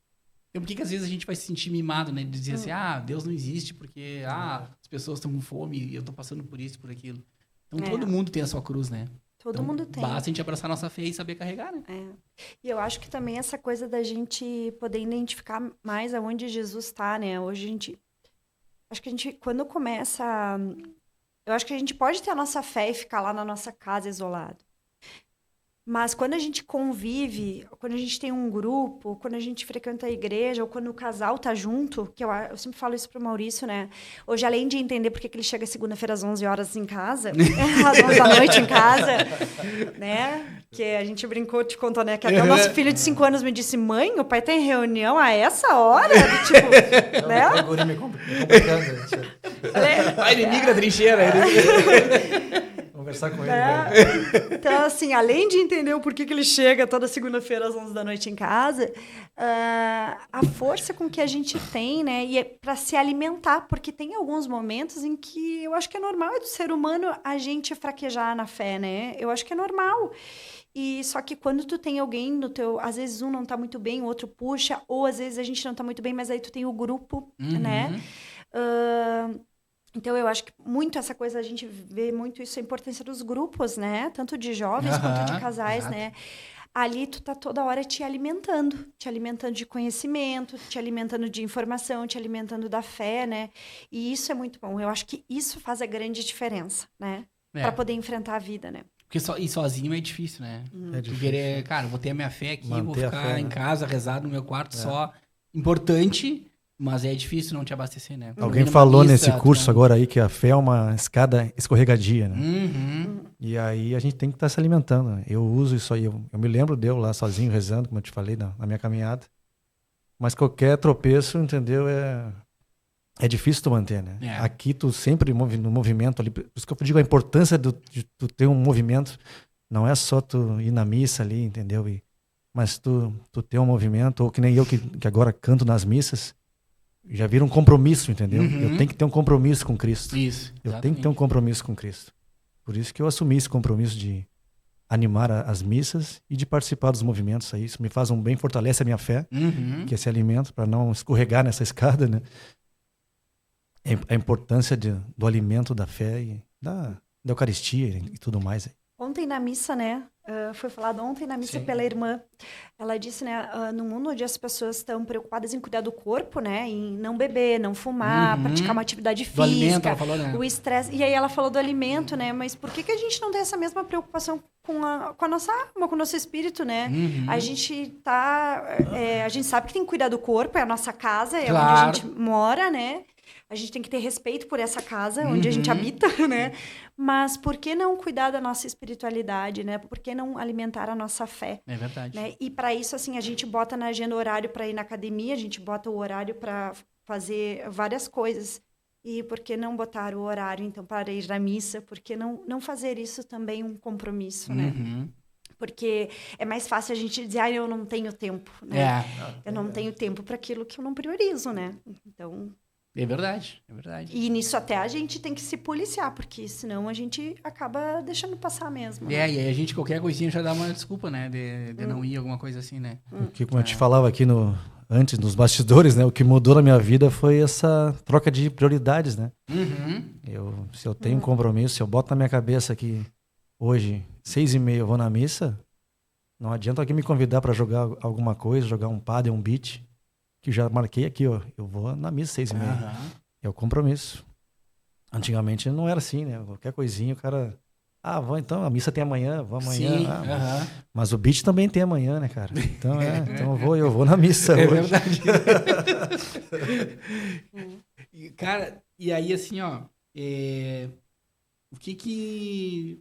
Então, por que às vezes a gente vai se sentir mimado, né, de dizer assim, Deus não existe porque as pessoas estão com fome e eu estou passando por isso, por aquilo. Então, todo mundo tem a sua cruz, né? Todo mundo tem. Basta a gente abraçar a nossa fé e saber carregar, né? E eu acho que também essa coisa da gente poder identificar mais aonde Jesus está, né? Hoje a gente... Acho que a gente, quando começa... Eu acho que a gente pode ter a nossa fé e ficar lá na nossa casa isolado. Mas quando a gente convive, quando a gente tem um grupo, quando a gente frequenta a igreja, ou quando o casal tá junto, que eu sempre falo isso pro Maurício, né? Hoje, além de entender por que ele chega segunda-feira às 11 horas em casa, às 11 da noite em casa, né? Que a gente brincou, te contou, né? Que até o nosso filho de 5 anos me disse, mãe, o pai tá em reunião a essa hora? Tipo, né? O guri me complicando. A inimigo da trincheira. Conversar com ele. Então, assim, além de entender o porquê que ele chega toda segunda-feira às 11 da noite em casa, a força com que a gente tem, né? E é para se alimentar, porque tem alguns momentos em que eu acho que é normal do ser humano a gente fraquejar na fé, né? Eu acho que é normal. E só que quando tu tem alguém no teu... Às vezes um não tá muito bem, o outro puxa, ou às vezes a gente não tá muito bem, mas aí tu tem o grupo, né? Então, eu acho que muito essa coisa, a gente vê muito isso, a importância dos grupos, né? Tanto de jovens quanto de casais, né? Ali tu tá toda hora te alimentando de conhecimento, te alimentando de informação, te alimentando da fé, né? E isso é muito bom. Eu acho que isso faz a grande diferença, né? Para poder enfrentar a vida, né? Porque ir sozinho é difícil, né? É Tu querer, cara, vou ter a minha fé aqui, Manter vou ficar fé, em né? casa, rezar no meu quarto só. Importante, mas é difícil não te abastecer, né? Alguém falou nesse curso agora aí que a fé é uma escada escorregadia, né? E aí a gente tem que estar se alimentando, né? Eu uso isso aí. Eu me lembro de eu lá sozinho rezando, como eu te falei, na minha caminhada. Mas qualquer tropeço, entendeu? é difícil tu manter, né? É. Aqui tu sempre no movimento ali, por isso que eu digo a importância de tu ter um movimento, não é só tu ir na missa ali, entendeu? Mas tu ter um movimento, ou que nem eu que agora canto nas missas, já vira um compromisso, entendeu? Eu tenho que ter um compromisso com Cristo. Isso. Eu tenho que ter um compromisso com Cristo. Por isso que eu assumi esse compromisso de animar as missas e de participar dos movimentos aí. Isso me faz um bem, fortalece a minha fé, que é esse alimento, para não escorregar nessa escada, né? A importância do alimento da fé e da Eucaristia e tudo mais. Ontem na missa, né? Foi falado ontem na missa pela irmã. Ela disse, né? No mundo onde as pessoas estão preocupadas em cuidar do corpo, né? Em não beber, não fumar, praticar uma atividade física. Do alimento, ela falou, né? O estresse. E aí ela falou do alimento, né? Mas por que a gente não tem essa mesma preocupação com a nossa alma, com o nosso espírito, né? A gente a gente sabe que tem que cuidar do corpo, é a nossa casa, é onde a gente mora, né? A gente tem que ter respeito por essa casa onde a gente habita, né? Mas por que não cuidar da nossa espiritualidade, né? Por que não alimentar a nossa fé? É verdade. Né? E para isso, assim, a gente bota na agenda o horário para ir na academia, a gente bota o horário para fazer várias coisas. E por que não botar o horário, então, para ir na missa? Por que não fazer isso também um compromisso, né? Porque é mais fácil a gente dizer, eu não tenho tempo, né? Eu não tenho tempo para aquilo que eu não priorizo, né? Então... É verdade, é verdade. E nisso até a gente tem que se policiar, porque senão a gente acaba deixando passar mesmo. E aí a gente, qualquer coisinha já dá uma desculpa, né? De não ir, alguma coisa assim, né? Que, como eu te falava aqui antes, nos bastidores, né? O que mudou na minha vida foi essa troca de prioridades, né? Se eu tenho um compromisso, se eu boto na minha cabeça que hoje, 6h30, eu vou na missa, não adianta alguém me convidar para jogar alguma coisa, jogar um pádel, um beach, que já marquei aqui, ó, eu vou na missa 6h30. É o compromisso. Antigamente não era assim, né? Qualquer coisinha o cara... vou então, a missa tem amanhã, vou amanhã. Sim, mas o beat também tem amanhã, né, cara? Então, eu vou na missa hoje. Verdade. Cara, e aí assim, ó, o que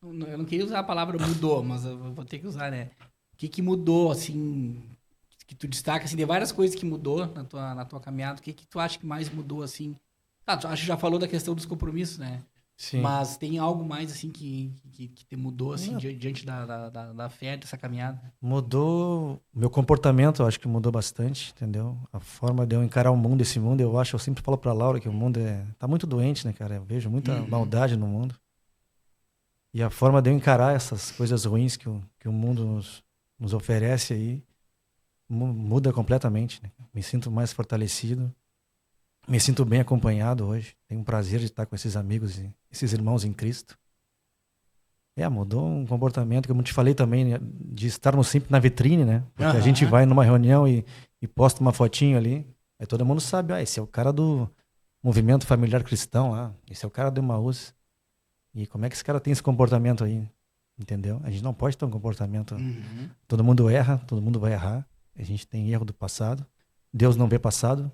eu não queria usar a palavra mudou, mas eu vou ter que usar, né? O que mudou, assim... que tu destaca, assim, de várias coisas que mudou na tua caminhada, o que tu acha que mais mudou, assim? Tu acho que já falou da questão dos compromissos, né? Sim. Mas tem algo mais, assim, que te mudou, assim, diante da fé, dessa caminhada? Mudou meu comportamento, eu acho que mudou bastante, entendeu? A forma de eu encarar o mundo, esse mundo, eu sempre falo pra Laura que o mundo tá muito doente, né, cara? Eu vejo muita maldade no mundo. E a forma de eu encarar essas coisas ruins que o mundo nos oferece aí, muda completamente, né? Me sinto mais fortalecido, me sinto bem acompanhado hoje. Tenho um prazer de estar com esses amigos e esses irmãos em Cristo. Mudou um comportamento, como eu te falei também, né? De estarmos sempre na vitrine, né? Porque a gente vai numa reunião e posta uma fotinho ali, aí todo mundo sabe, esse é o cara do movimento familiar cristão, esse é o cara do Emaús. E como é que esse cara tem esse comportamento aí? Entendeu? A gente não pode ter um comportamento... Todo mundo erra, todo mundo vai errar. A gente tem erro do passado. Deus não vê passado.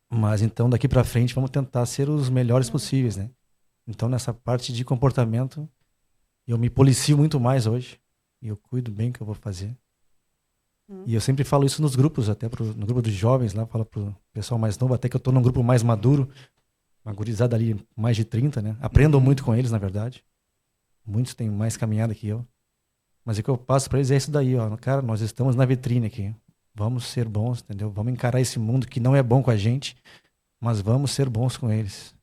Mas então, daqui para frente, vamos tentar ser os melhores possíveis, né? Então, nessa parte de comportamento, eu me policio muito mais hoje. E eu cuido bem do que eu vou fazer. E eu sempre falo isso nos grupos, até no grupo dos jovens lá, falo pro pessoal mais novo, até que eu tô num grupo mais maduro, uma gurizada ali, mais de 30, né? Aprendo muito com eles, na verdade. Muitos têm mais caminhada que eu. Mas o que eu passo para eles é isso daí, ó. Cara, nós estamos na vitrine aqui. Vamos ser bons, entendeu? Vamos encarar esse mundo que não é bom com a gente, mas vamos ser bons com eles.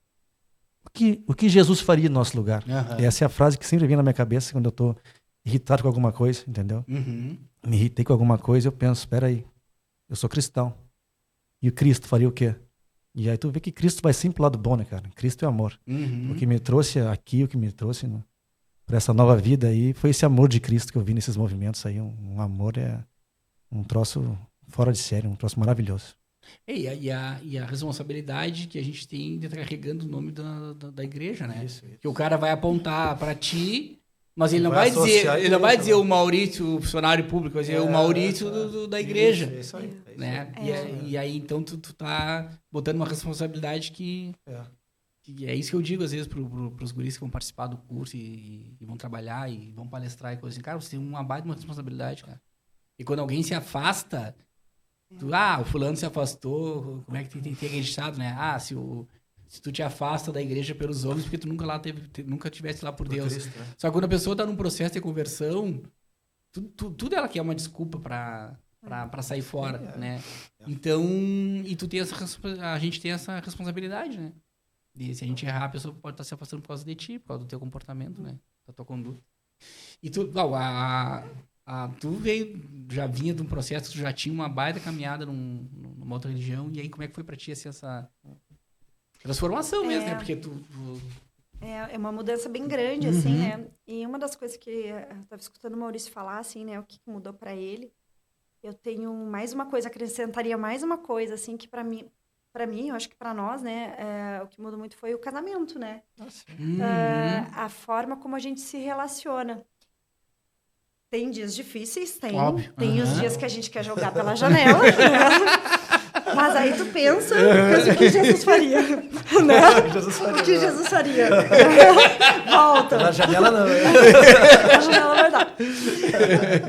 O que Jesus faria no nosso lugar? Essa é a frase que sempre vem na minha cabeça quando eu tô irritado com alguma coisa, entendeu? Me irritei com alguma coisa, eu penso, espera aí, eu sou cristão. E o Cristo faria o quê? E aí tu vê que Cristo vai sempre pro lado bom, né, cara? Cristo é amor. O que me trouxe aqui, o que me trouxe para essa nova vida aí, foi esse amor de Cristo que eu vi nesses movimentos aí. Um amor um troço fora de série, um troço maravilhoso. E a responsabilidade que a gente tem de estar carregando o nome da igreja, né? Isso. Que o cara vai apontar para ti, mas ele não vai dizer o Maurício, o funcionário público, vai dizer o Maurício da igreja. Isso aí. Né? E aí, então, tu tá botando uma responsabilidade que é isso que eu digo, às vezes, pros guris que vão participar do curso e vão trabalhar e vão palestrar e coisa assim. Cara, você tem uma baita responsabilidade, cara. E quando alguém se afasta O fulano se afastou, como é que tem registrado, né? Se tu te afasta da igreja pelos homens, porque tu nunca tivesse lá por Deus. Cristo, né? Só que quando a pessoa tá num processo de conversão, tudo ela quer uma desculpa pra sair fora, né? Então, e a gente tem essa responsabilidade, né? E se a gente errar, a pessoa pode estar se afastando por causa de ti, por causa do teu comportamento, né? Da tua conduta. E tu já vinha de um processo, tu já tinha uma baita caminhada numa outra religião, e aí como é que foi pra ti assim, essa transformação mesmo, né? Porque É uma mudança bem grande, assim, né? E uma das coisas que eu estava escutando o Maurício falar, assim, né? O que mudou para ele. Eu tenho mais uma coisa, acrescentaria mais uma coisa, assim, que para mim, eu acho que para nós, né? O que mudou muito foi o casamento, né? A forma como a gente se relaciona. Tem dias difíceis, tem. Óbvio. Tem os dias que a gente quer jogar pela janela, né? Mas aí tu pensa o que Jesus faria, né? O que Jesus faria. Volta. Na janela não. Na janela vai dar.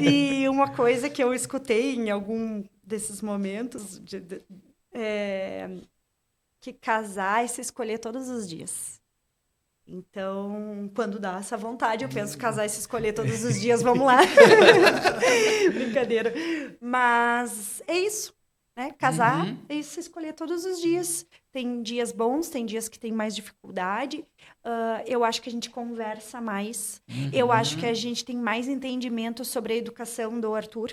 E uma coisa que eu escutei em algum desses momentos, que casar é se escolher todos os dias. Então, quando dá essa vontade, eu penso casar e se escolher todos os dias, vamos lá. Brincadeira. Mas é isso. Né? Casar é se escolher todos os dias. Tem dias bons, tem dias que tem mais dificuldade. Eu acho que a gente conversa mais. Eu acho que a gente tem mais entendimento sobre a educação do Arthur,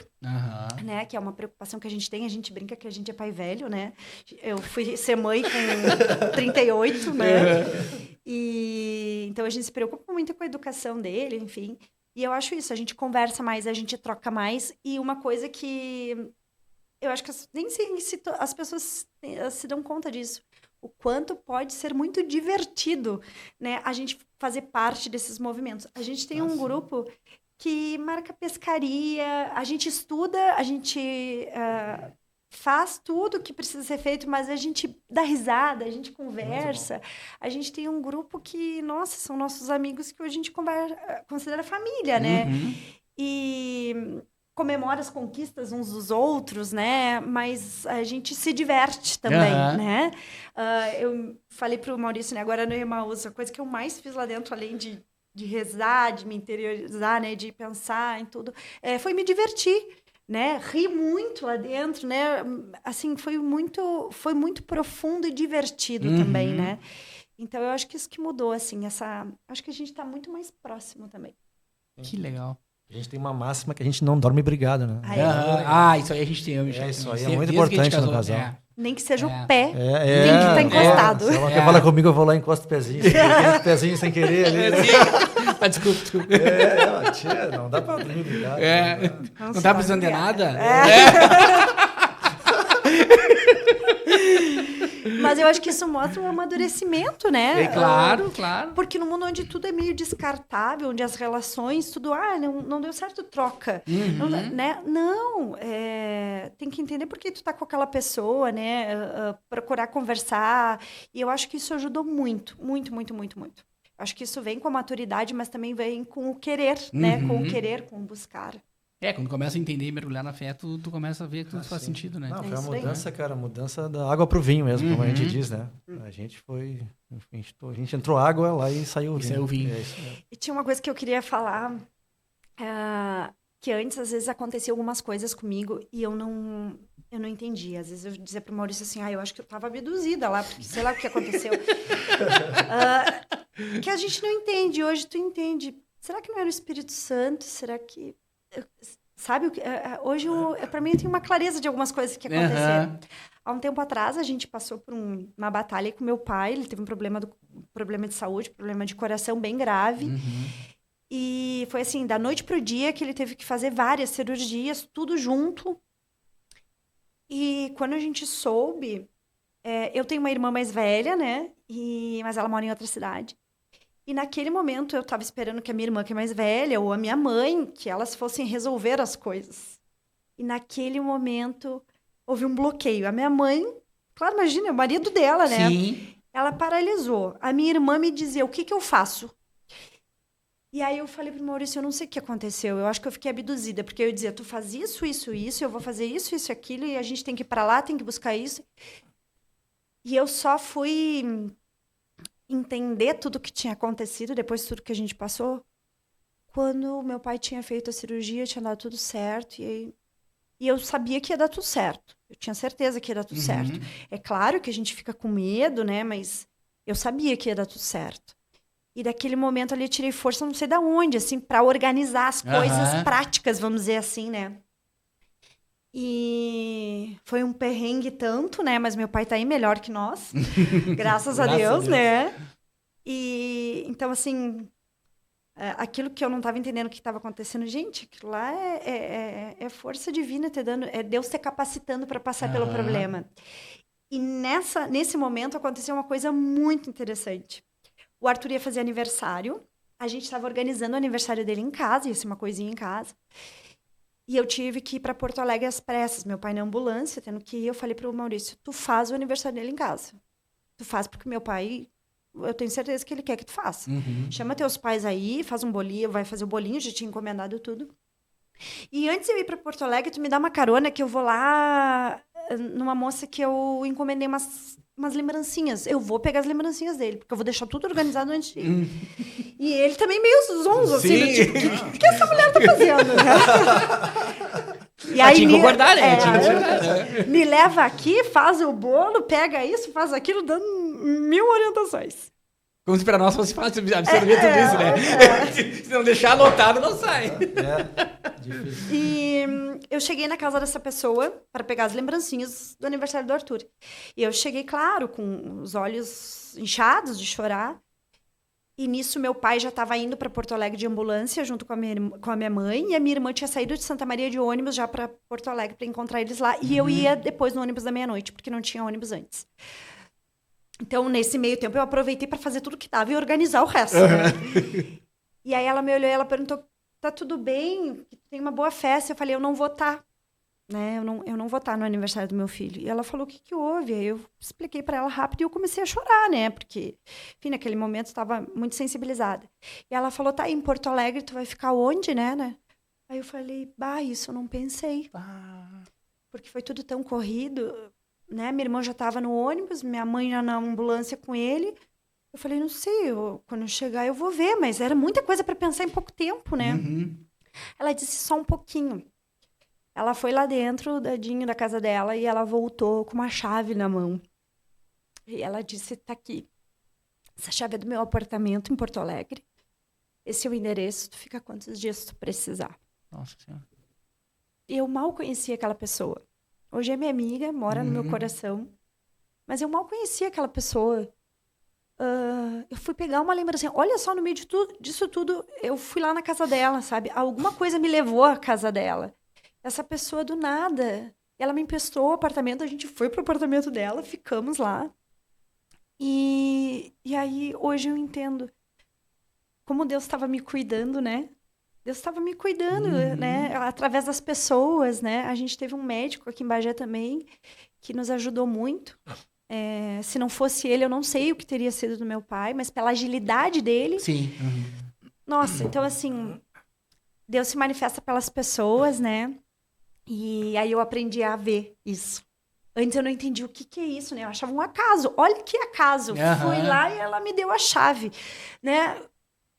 né? Que é uma preocupação que a gente tem. A gente brinca que a gente é pai velho, né? Eu fui ser mãe com 38, né? E então a gente se preocupa muito com a educação dele, enfim. E eu acho isso, a gente conversa mais, a gente troca mais. E uma coisa que eu acho que nem sei se as pessoas se dão conta disso. O quanto pode ser muito divertido, né? A gente fazer parte desses movimentos. A gente tem um grupo que marca pescaria, a gente estuda, a gente faz tudo que precisa ser feito, mas a gente dá risada, a gente conversa. A gente tem um grupo que, nossa, são nossos amigos que a gente considera família, né? E comemora as conquistas uns dos outros, né? Mas a gente se diverte também, né? Eu falei pro Maurício, né? Agora no Emaús, a coisa que eu mais fiz lá dentro, além de rezar, de me interiorizar, né? De pensar em tudo, foi me divertir, né? Ri muito lá dentro, né? Assim, foi muito profundo e divertido também, né? Então, eu acho que isso que mudou, assim, acho que a gente tá muito mais próximo também. Que legal. A gente tem uma máxima que a gente não dorme brigado, né? Isso aí a gente tem. Isso aí é muito importante no casal. Nem que seja o pé, tem que estar encostado. Se ela quer falar comigo, eu vou lá e encosto o pezinho. O pezinho sem querer ali. Desculpa. Tia, não dá pra dormir brigado. Não tá precisando de nada? Mas eu acho que isso mostra um amadurecimento, né? Claro. Porque no mundo onde tudo é meio descartável, onde as relações, tudo, não deu certo, troca. Não, né? Não, tem que entender por que tu tá com aquela pessoa, né? Procurar conversar. E eu acho que isso ajudou muito, muito, muito, muito, muito. Acho que isso vem com a maturidade, mas também vem com o querer, né? Com o querer, com o buscar. Quando começa a entender e mergulhar na fé, tu começa a ver que tudo faz sentido, né? Não, foi uma mudança, cara, mudança da água pro vinho mesmo, como a gente diz, né? A gente entrou água lá e saiu vinho. Saiu vinho. E tinha uma coisa que eu queria falar, que antes, às vezes, acontecia algumas coisas comigo e eu não entendia. Às vezes eu dizia pro Maurício assim, eu acho que eu tava abduzida lá, porque sei lá o que aconteceu. Que a gente não entende, hoje tu entende. Será que não era o Espírito Santo? Será que... Sabe, hoje para mim eu tenho uma clareza de algumas coisas que aconteceram. Há um tempo atrás a gente passou por uma batalha com meu pai, ele teve um problema de saúde, problema de coração bem grave. E foi assim, da noite pro dia que ele teve que fazer várias cirurgias, tudo junto. E quando a gente soube, eu tenho uma irmã mais velha, né? Mas ela mora em outra cidade. E naquele momento eu estava esperando que a minha irmã, que é mais velha, ou a minha mãe, que elas fossem resolver as coisas. E naquele momento houve um bloqueio. A minha mãe, claro, imagina, é o marido dela, né? Sim. Ela paralisou. A minha irmã me dizia, o que eu faço? E aí eu falei pro Maurício, eu não sei o que aconteceu, eu acho que eu fiquei abduzida, porque eu dizia, tu faz isso, eu vou fazer isso, aquilo, e a gente tem que ir pra lá, tem que buscar isso. E eu só fui entender tudo o que tinha acontecido, depois de tudo que a gente passou, quando meu pai tinha feito a cirurgia, tinha dado tudo certo, e eu sabia que ia dar tudo certo. Eu tinha certeza que ia dar tudo certo. É claro que a gente fica com medo, né, mas eu sabia que ia dar tudo certo. E daquele momento ali eu tirei força, não sei de onde, assim, para organizar as coisas práticas, vamos dizer assim, né? E foi um perrengue tanto, né? Mas meu pai tá aí melhor que nós. Graças a Deus, né? E então, assim, aquilo que eu não estava entendendo o que estava acontecendo, gente, aquilo lá é força divina te dando, é Deus te capacitando para passar pelo problema. E nesse momento aconteceu uma coisa muito interessante. O Arthur ia fazer aniversário, a gente estava organizando o aniversário dele em casa, ia ser uma coisinha em casa. E eu tive que ir para Porto Alegre às pressas, meu pai na ambulância, tendo que ir. Eu falei para o Maurício, tu faz o aniversário dele em casa. Tu faz porque meu pai, eu tenho certeza que ele quer que tu faça. Chama teus pais aí, faz um bolinho, vai fazer o bolinho, já tinha encomendado tudo. E antes de eu ir para Porto Alegre, tu me dá uma carona que eu vou lá numa moça que eu encomendei umas lembrancinhas. Eu vou pegar as lembrancinhas dele, porque eu vou deixar tudo organizado antes de ir. E ele também meio zonzo, assim, do tipo, o que essa mulher tá fazendo? E aí tinha que concordar, né? Me leva aqui, faz o bolo, pega isso, faz aquilo, dando 1000 orientações. Como se pra nós fosse fácil absorver tudo isso, né? Se não deixar anotado, não sai. Difícil. E eu cheguei na casa dessa pessoa para pegar as lembrancinhas do aniversário do Arthur. E eu cheguei, claro, com os olhos inchados de chorar. E nisso meu pai já estava indo para Porto Alegre de ambulância junto com a minha mãe. E a minha irmã tinha saído de Santa Maria de ônibus já para Porto Alegre para encontrar eles lá. E eu ia depois no ônibus da meia-noite, porque não tinha ônibus antes. Então, nesse meio tempo, eu aproveitei para fazer tudo que dava e organizar o resto. Né? E aí ela me olhou e ela perguntou, tá tudo bem? Tem uma boa festa. Eu falei, eu não vou estar. Né? Eu não vou estar no aniversário do meu filho. E ela falou, o que houve? Aí eu expliquei para ela rápido e eu comecei a chorar, né? Porque, enfim, naquele momento estava muito sensibilizada. E ela falou, tá, em Porto Alegre tu vai ficar onde, né? Aí eu falei, isso eu não pensei. Porque foi tudo tão corrido, né? Minha irmã já estava no ônibus, minha mãe já na ambulância com ele. Eu falei, não sei, quando eu chegar eu vou ver, mas era muita coisa para pensar em pouco tempo, né? Ela disse só um pouquinho. Ela foi lá dentro, dadinho da casa dela, e ela voltou com uma chave na mão. E ela disse, tá aqui. Essa chave é do meu apartamento em Porto Alegre. Esse é o endereço, tu fica quantos dias tu precisar. Nossa Senhora. Eu mal conhecia aquela pessoa. Hoje é minha amiga, mora no meu coração. Mas eu mal conhecia aquela pessoa. Eu fui pegar uma lembrança. Olha só, no meio disso tudo, eu fui lá na casa dela, sabe? Alguma coisa me levou à casa dela. Essa pessoa do nada. Ela me emprestou o apartamento, a gente foi pro apartamento dela, ficamos lá. E aí, hoje eu entendo como Deus estava me cuidando, né? Deus estava me cuidando, né? Através das pessoas, né? A gente teve um médico aqui em Bagé também, que nos ajudou muito. Se não fosse ele, eu não sei o que teria sido do meu pai, mas pela agilidade dele... Sim. Nossa, então assim, Deus se manifesta pelas pessoas, né? E aí eu aprendi a ver isso. Antes eu não entendi o que é isso, né? Eu achava um acaso. Olha que acaso. Fui lá e ela me deu a chave, né?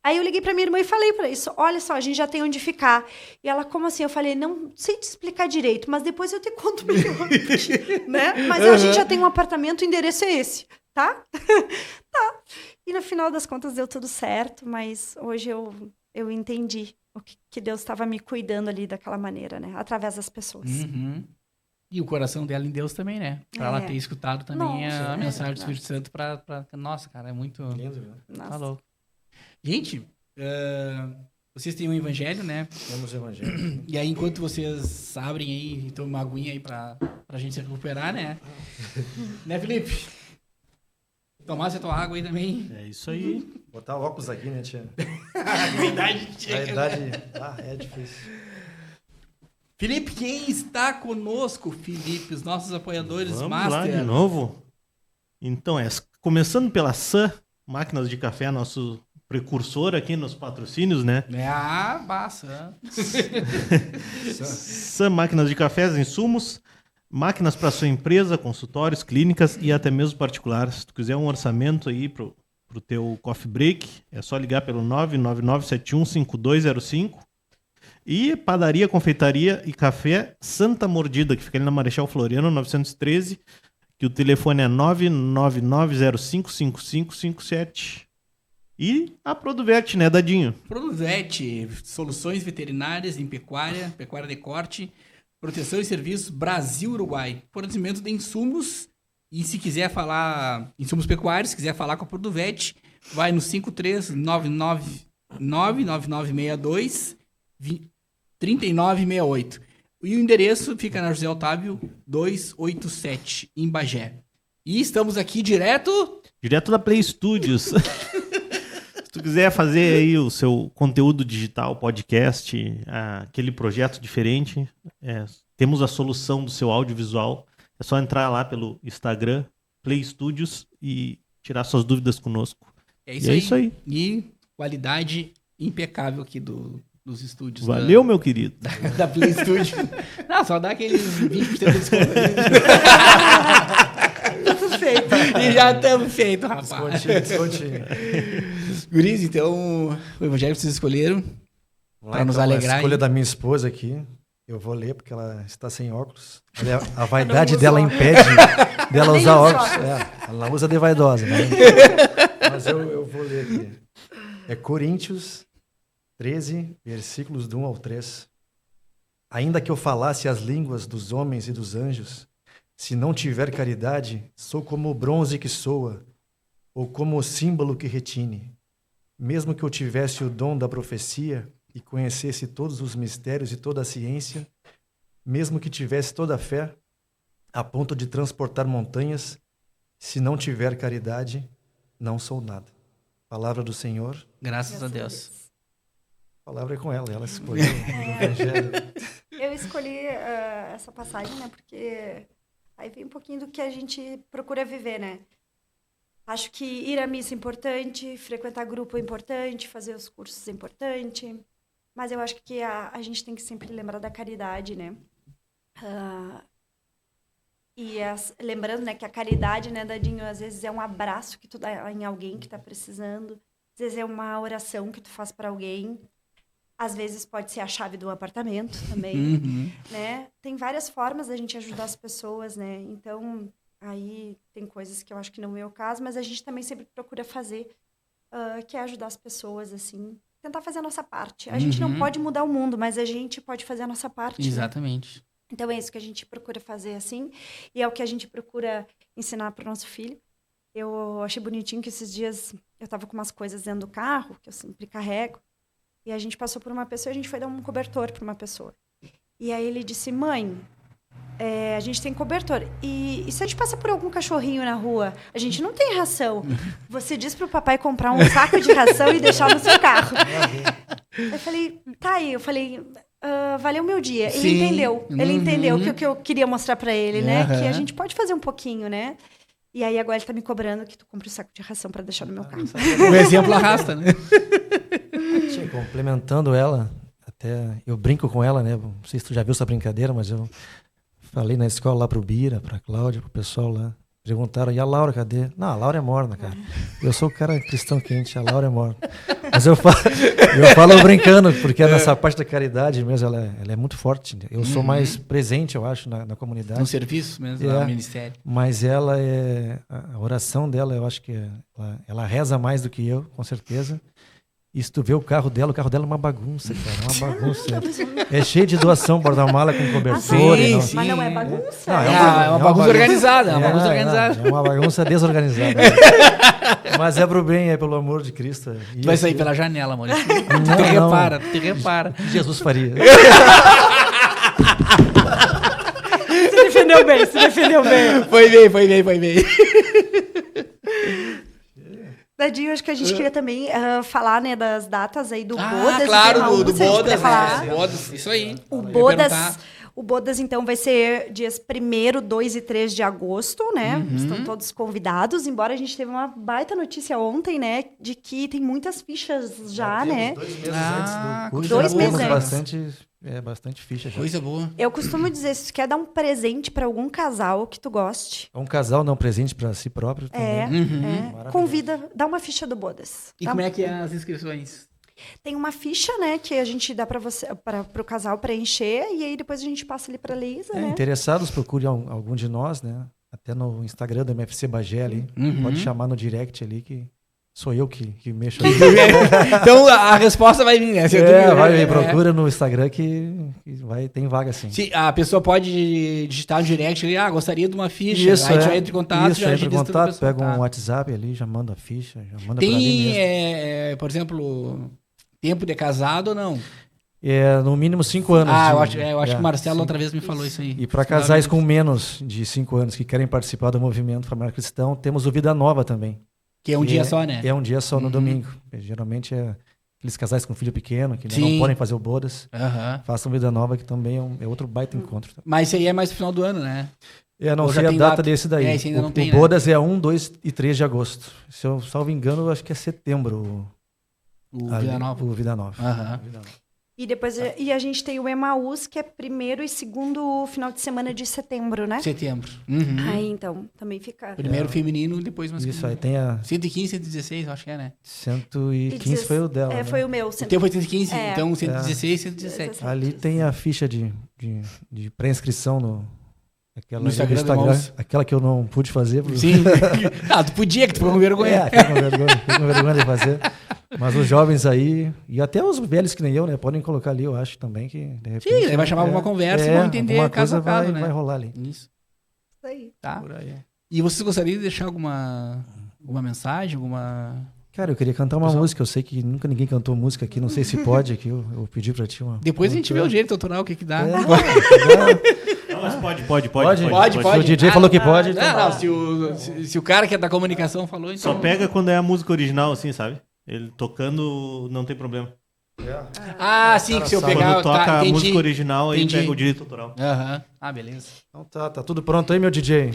Aí eu liguei pra minha irmã e falei pra isso. Olha só, a gente já tem onde ficar. E ela, como assim? Eu falei, não sei te explicar direito, mas depois eu te conto melhor. Né? Mas a gente já tem um apartamento, o endereço é esse, tá? Tá. E no final das contas deu tudo certo, mas hoje eu entendi o que Deus estava me cuidando ali daquela maneira, né? Através das pessoas. E o coração dela em Deus também, né? Pra ela ter escutado também a mensagem do Espírito Santo pra... Nossa, cara, é muito... Lindo, né? Tá louco. Gente, vocês têm um evangelho, né? Temos o evangelho. E aí, enquanto vocês abrem aí, tomam uma aguinha aí pra gente se recuperar, né? Né, Felipe? Tomar essa tua água aí também. É isso aí. Botar óculos aqui, né, tia? A idade A chega. idade... é difícil. Felipe, quem está conosco, Felipe? Os nossos apoiadores Vamos Master. lá de novo. Então, começando pela Sun Máquinas de Café, nosso precursor aqui nos patrocínios, né? Basta. Sam Máquinas de Cafés, insumos, máquinas para sua empresa, consultórios, clínicas e até mesmo particulares. Se tu quiser um orçamento aí pro teu coffee break, é só ligar pelo 999715205. E padaria, confeitaria e café Santa Mordida, que fica ali na Marechal Floriano, 913, que o telefone é 999055557. E a Produvet, né, Dadinho? Produvet, soluções veterinárias em pecuária de corte, proteção e serviços Brasil-Uruguai. Fornecimento de insumos. E se quiser falar insumos pecuários, se quiser falar com a Produvet, vai no 5399962 3968. E o endereço fica na José Otávio 287, em Bagé. E estamos aqui direto da Play Studios. Se tu quiser fazer aí o seu conteúdo digital, podcast, aquele projeto diferente, temos a solução do seu audiovisual. É só entrar lá pelo Instagram, Play Studios, e tirar suas dúvidas conosco. É isso aí. E qualidade impecável aqui dos estúdios. Valeu, meu querido. Da Play Studio. Não, só dá aqueles 20% de desconto. Tudo feito. E já estamos feitos, rapaz. Descontinho. Guris, então, o evangelho que vocês escolheram para nos alegrar. A escolha da minha esposa aqui, eu vou ler porque ela está sem óculos. A vaidade dela impede dela usar óculos. Ela usa de vaidosa, né? Mas eu vou ler aqui. É Coríntios 13, versículos do 1 ao 3. Ainda que eu falasse as línguas dos homens e dos anjos, se não tiver caridade, sou como o bronze que soa, ou como o símbolo que retine. Mesmo que eu tivesse o dom da profecia e conhecesse todos os mistérios e toda a ciência, mesmo que tivesse toda a fé, a ponto de transportar montanhas, se não tiver caridade, não sou nada. Palavra do Senhor. Graças a Deus. A palavra é com ela escolheu o evangelho. Eu escolhi essa passagem, né, porque aí vem um pouquinho do que a gente procura viver, né? Acho que ir à missa é importante, frequentar grupo é importante, fazer os cursos é importante, mas eu acho que a gente tem que sempre lembrar da caridade, né? Lembrando, né, que a caridade, né, Dadinho, às vezes é um abraço que tu dá em alguém que está precisando, às vezes é uma oração que tu faz para alguém, às vezes pode ser a chave do apartamento também, né? Tem várias formas da gente ajudar as pessoas, né? Então, aí tem coisas que eu acho que não é o caso, mas a gente também sempre procura fazer, que é ajudar as pessoas, assim, tentar fazer a nossa parte. A gente não pode mudar o mundo, mas a gente pode fazer a nossa parte. Exatamente. Né? Então, é isso que a gente procura fazer, assim, e é o que a gente procura ensinar para o nosso filho. Eu achei bonitinho que esses dias eu estava com umas coisas dentro do carro, que eu sempre carrego, e a gente passou por uma pessoa e a gente foi dar um cobertor para uma pessoa. E aí ele disse, mãe, a gente tem cobertor. E se a gente passa por algum cachorrinho na rua, a gente não tem ração. Você diz pro papai comprar um saco de ração e deixar no seu carro. Eu falei, tá aí. Eu falei, valeu o meu dia. Ele entendeu. Ele entendeu o que eu queria mostrar para ele, né? Que a gente pode fazer um pouquinho, né? E aí agora ele tá me cobrando que tu compre um saco de ração para deixar no meu carro. O exemplo arrasta, né? Complementando ela, até eu brinco com ela, né? Não sei se tu já viu essa brincadeira, mas eu falei na escola lá pro Bira, pra Cláudia, pro pessoal lá. Perguntaram, e a Laura, cadê? Não, a Laura é morna, cara. Eu sou o cara cristão quente, a Laura é morna. Mas eu falo brincando, porque nessa parte da caridade mesmo, ela é muito forte. Eu sou mais presente, eu acho, na comunidade. No serviço mesmo, no ministério. Mas ela a oração dela, eu acho que ela reza mais do que eu, com certeza. E se tu vê o carro dela é uma bagunça, cara. É uma bagunça. É cheio de doação, porta-mala com cobertor. Sim. Mas não é bagunça? Não, é uma bagunça organizada. É uma bagunça desorganizada. Mas é pro bem, é pelo amor de Cristo. Tu vai sair pela janela, mano. Tu te repara. Jesus faria. Se defendeu bem. Foi bem. Dadinho, acho que a gente queria também falar, né, das datas aí do Bodas. Claro, do Bodas. Bodas, né? Bodas, isso aí. O Bodas, O Bodas, então, vai ser dias 1º, 2 e 3 de agosto, né? Estão todos convidados, embora a gente teve uma baita notícia ontem, né? De que tem muitas fichas já, né? 2 meses antes do curso. 2 já temos meses antes. bastante ficha já. Coisa boa. Eu costumo dizer, se tu quer dar um presente para algum casal que tu goste, É um casal, não presente para si próprio. Também. convida, dá uma ficha do Bodas. E Dá- como é que é as inscrições? Tem uma ficha, né, que a gente dá para você, para o casal preencher, e aí depois a gente passa ali para a Leisa, né? Interessados, procure algum de nós, né? Até no Instagram do MFC Bagé ali. Pode chamar no direct ali que sou eu que mexo ali. Então a resposta vai vir, né? Vai, procura no Instagram que tem vaga sim. Sim, a pessoa pode digitar no direct ali, gostaria de uma ficha. Aí já entra em contato, Isso, já entra em agiliza tudo pra contato, pessoa, pega tá? um WhatsApp ali, já manda a ficha, já manda pra ali Tem, mesmo. por exemplo, tempo de casado ou não? No mínimo 5 anos. Eu acho que o Marcelo sim. outra vez me falou isso aí. E para casais com menos de 5 anos que querem participar do movimento familiar cristão, temos o Vida Nova também. Que é um dia só, né? É um dia só no domingo. Geralmente é aqueles casais com filho pequeno que não podem fazer o Bodas. Aham. Façam Vida Nova, que também é outro baita encontro. Mas isso aí é mais pro final do ano, né? Não Ou já sei a tem data data? desse daí. Esse ainda não tem, o né? Bodas é 1, 2 e 3 de agosto. Se eu salvo engano, eu acho que é setembro. O ali, Vida Nova. O Vida Nova. Aham. Vida Nova. E depois a gente tem o Emaús, que é 1º e 2º final de semana de setembro, né? Setembro. Aí, então, também fica... Primeiro feminino, depois masculino. Isso aí tem a 115, 116, acho que é, né? 115 foi o dela. né? Foi o meu. O teu foi 115, É. então 116, 117. Ali tem a ficha de pré-inscrição no Instagram do Irmãos. aquela que eu não pude fazer. Sim. Tu podia, que tu ficou com vergonha. Fiquei com vergonha de fazer. Mas os jovens aí, e até os velhos que nem eu, né, podem colocar ali, eu acho também que de repente. Sim, aí vai chamar pra uma conversa e vão entender alguma caso a coisa caso, né? vai rolar ali. Isso. Isso aí. Tá. Por aí. E vocês gostariam de deixar alguma mensagem, alguma... Cara, eu queria cantar uma música, eu sei que nunca ninguém cantou música aqui, não sei se pode aqui, eu pedi pra ti uma. Depois a gente vê o direito autoral, o que dá. Não, Não, mas pode. Pode. Se o DJ falou que pode, então Não, se o cara que é da comunicação falou, então... Só pega quando é a música original, assim, sabe? Ele tocando, não tem problema. Sim, que se eu Quando pegar... toca a entendi. música original, aí Entendi. pega o direito autoral. Aham. Beleza. Então tá tudo pronto aí, meu DJ.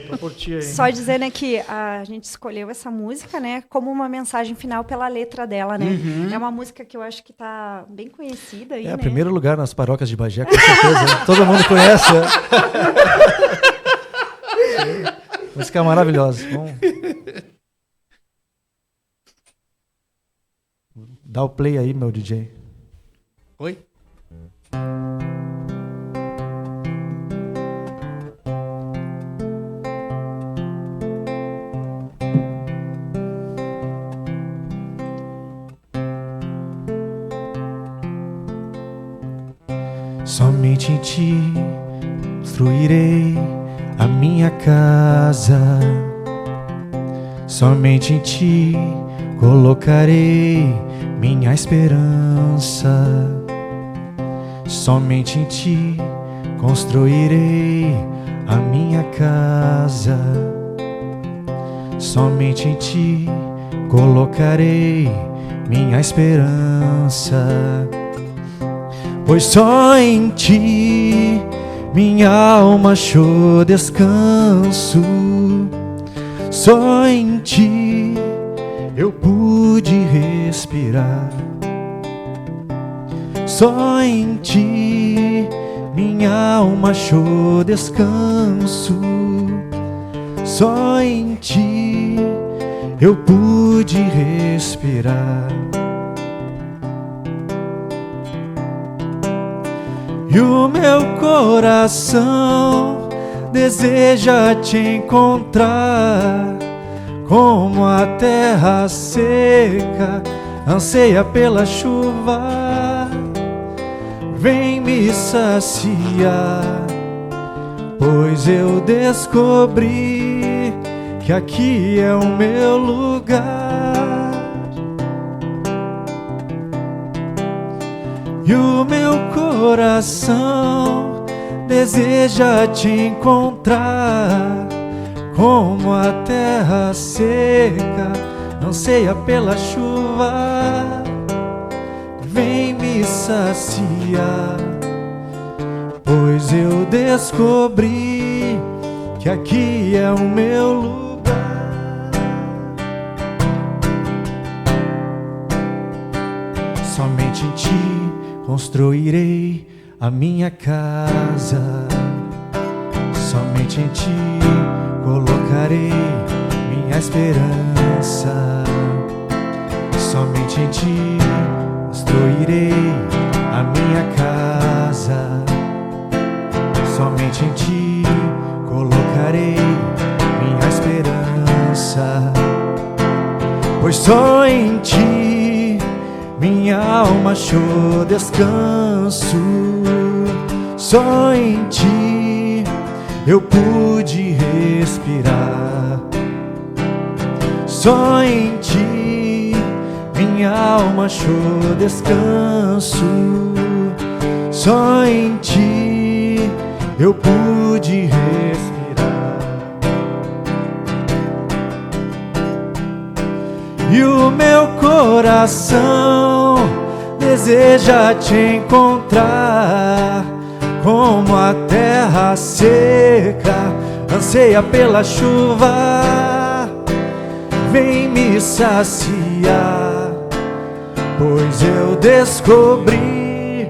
Tô por ti aí. Só dizer, né, que a gente escolheu essa música, né, como uma mensagem final pela letra dela, né? É uma música que eu acho que tá bem conhecida aí, né? Primeiro lugar nas paróquias de Bagé, com certeza. Né? Todo mundo conhece. Né? Música maravilhosa. Vamos... Dá o play aí, meu DJ. Oi? Somente em ti construirei a minha casa. Somente em ti colocarei minha esperança. Somente em ti construirei a minha casa. Somente em ti colocarei minha esperança. Pois só em ti minha alma achou descanso. Só em ti eu pude respirar. Só em ti minha alma achou descanso. Só em ti eu pude respirar. E o meu coração deseja te encontrar, como a terra seca anseia pela chuva. Vem me saciar, pois eu descobri que aqui é o meu lugar. E o meu coração deseja te encontrar, como a terra seca anseia pela chuva. Vem me saciar, pois eu descobri que aqui é o meu lugar. Somente em ti construirei a minha casa. Somente em ti colocarei minha esperança. Somente em ti construirei a minha casa. Somente em ti colocarei minha esperança. Pois só em ti minha alma achou descanso. Só em ti eu pude respirar. Só em ti minha alma achou descanso. Só em ti eu pude respirar. E o meu coração deseja te encontrar, como a terra seca anseia pela chuva. Vem me saciar, pois eu descobri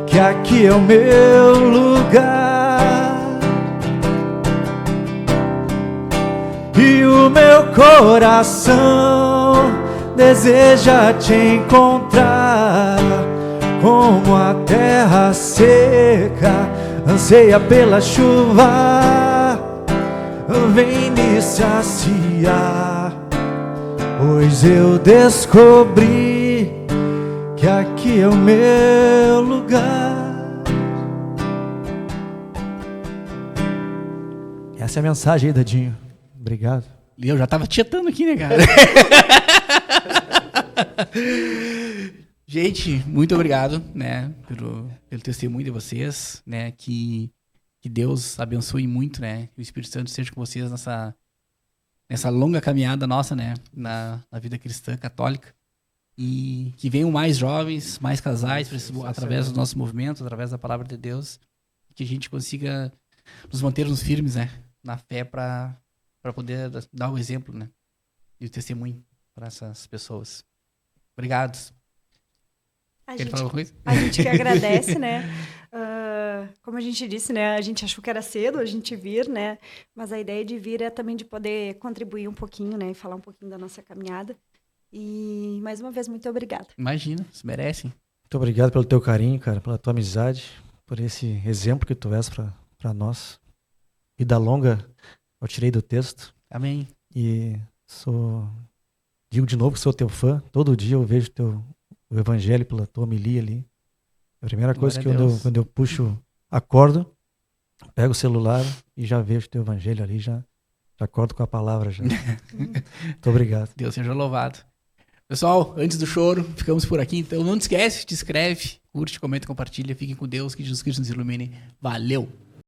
que aqui é o meu lugar. E o meu coração deseja te encontrar, como a terra seca anseia pela chuva. Vem me saciar, pois eu descobri que aqui é o meu lugar. Essa é a mensagem aí, Dadinho. Obrigado. Eu já tava tietando aqui, né, cara? Gente, muito obrigado, né, pelo testemunho de vocês, né, que Deus abençoe muito, né, que o Espírito Santo esteja com vocês nessa longa caminhada nossa, né, na vida cristã católica, e que venham mais jovens, mais casais, através do nosso movimento, através da palavra de Deus, que a gente consiga nos mantermos firmes, né, na fé para poder dar o exemplo, né, e o testemunho para essas pessoas. Obrigado. A gente que agradece, né? Como a gente disse, né? A gente achou que era cedo a gente vir, né? Mas a ideia de vir é também de poder contribuir um pouquinho, né? E falar um pouquinho da nossa caminhada. E, mais uma vez, muito obrigada. Imagina, se merecem. Muito obrigado pelo teu carinho, cara, pela tua amizade, por esse exemplo que tu és para nós. Vida longa, eu tirei do texto. Amém. E digo de novo que sou teu fã. Todo dia eu vejo o evangelho pela tua homilia ali. A primeira coisa que quando eu puxo, acordo, pego o celular e já vejo o teu evangelho ali, já acordo com a palavra já. Muito obrigado. Deus seja louvado. Pessoal, antes do choro, ficamos por aqui. Então não te esquece, te inscreve, curte, comenta, compartilha. Fiquem com Deus, que Jesus Cristo nos ilumine. Valeu!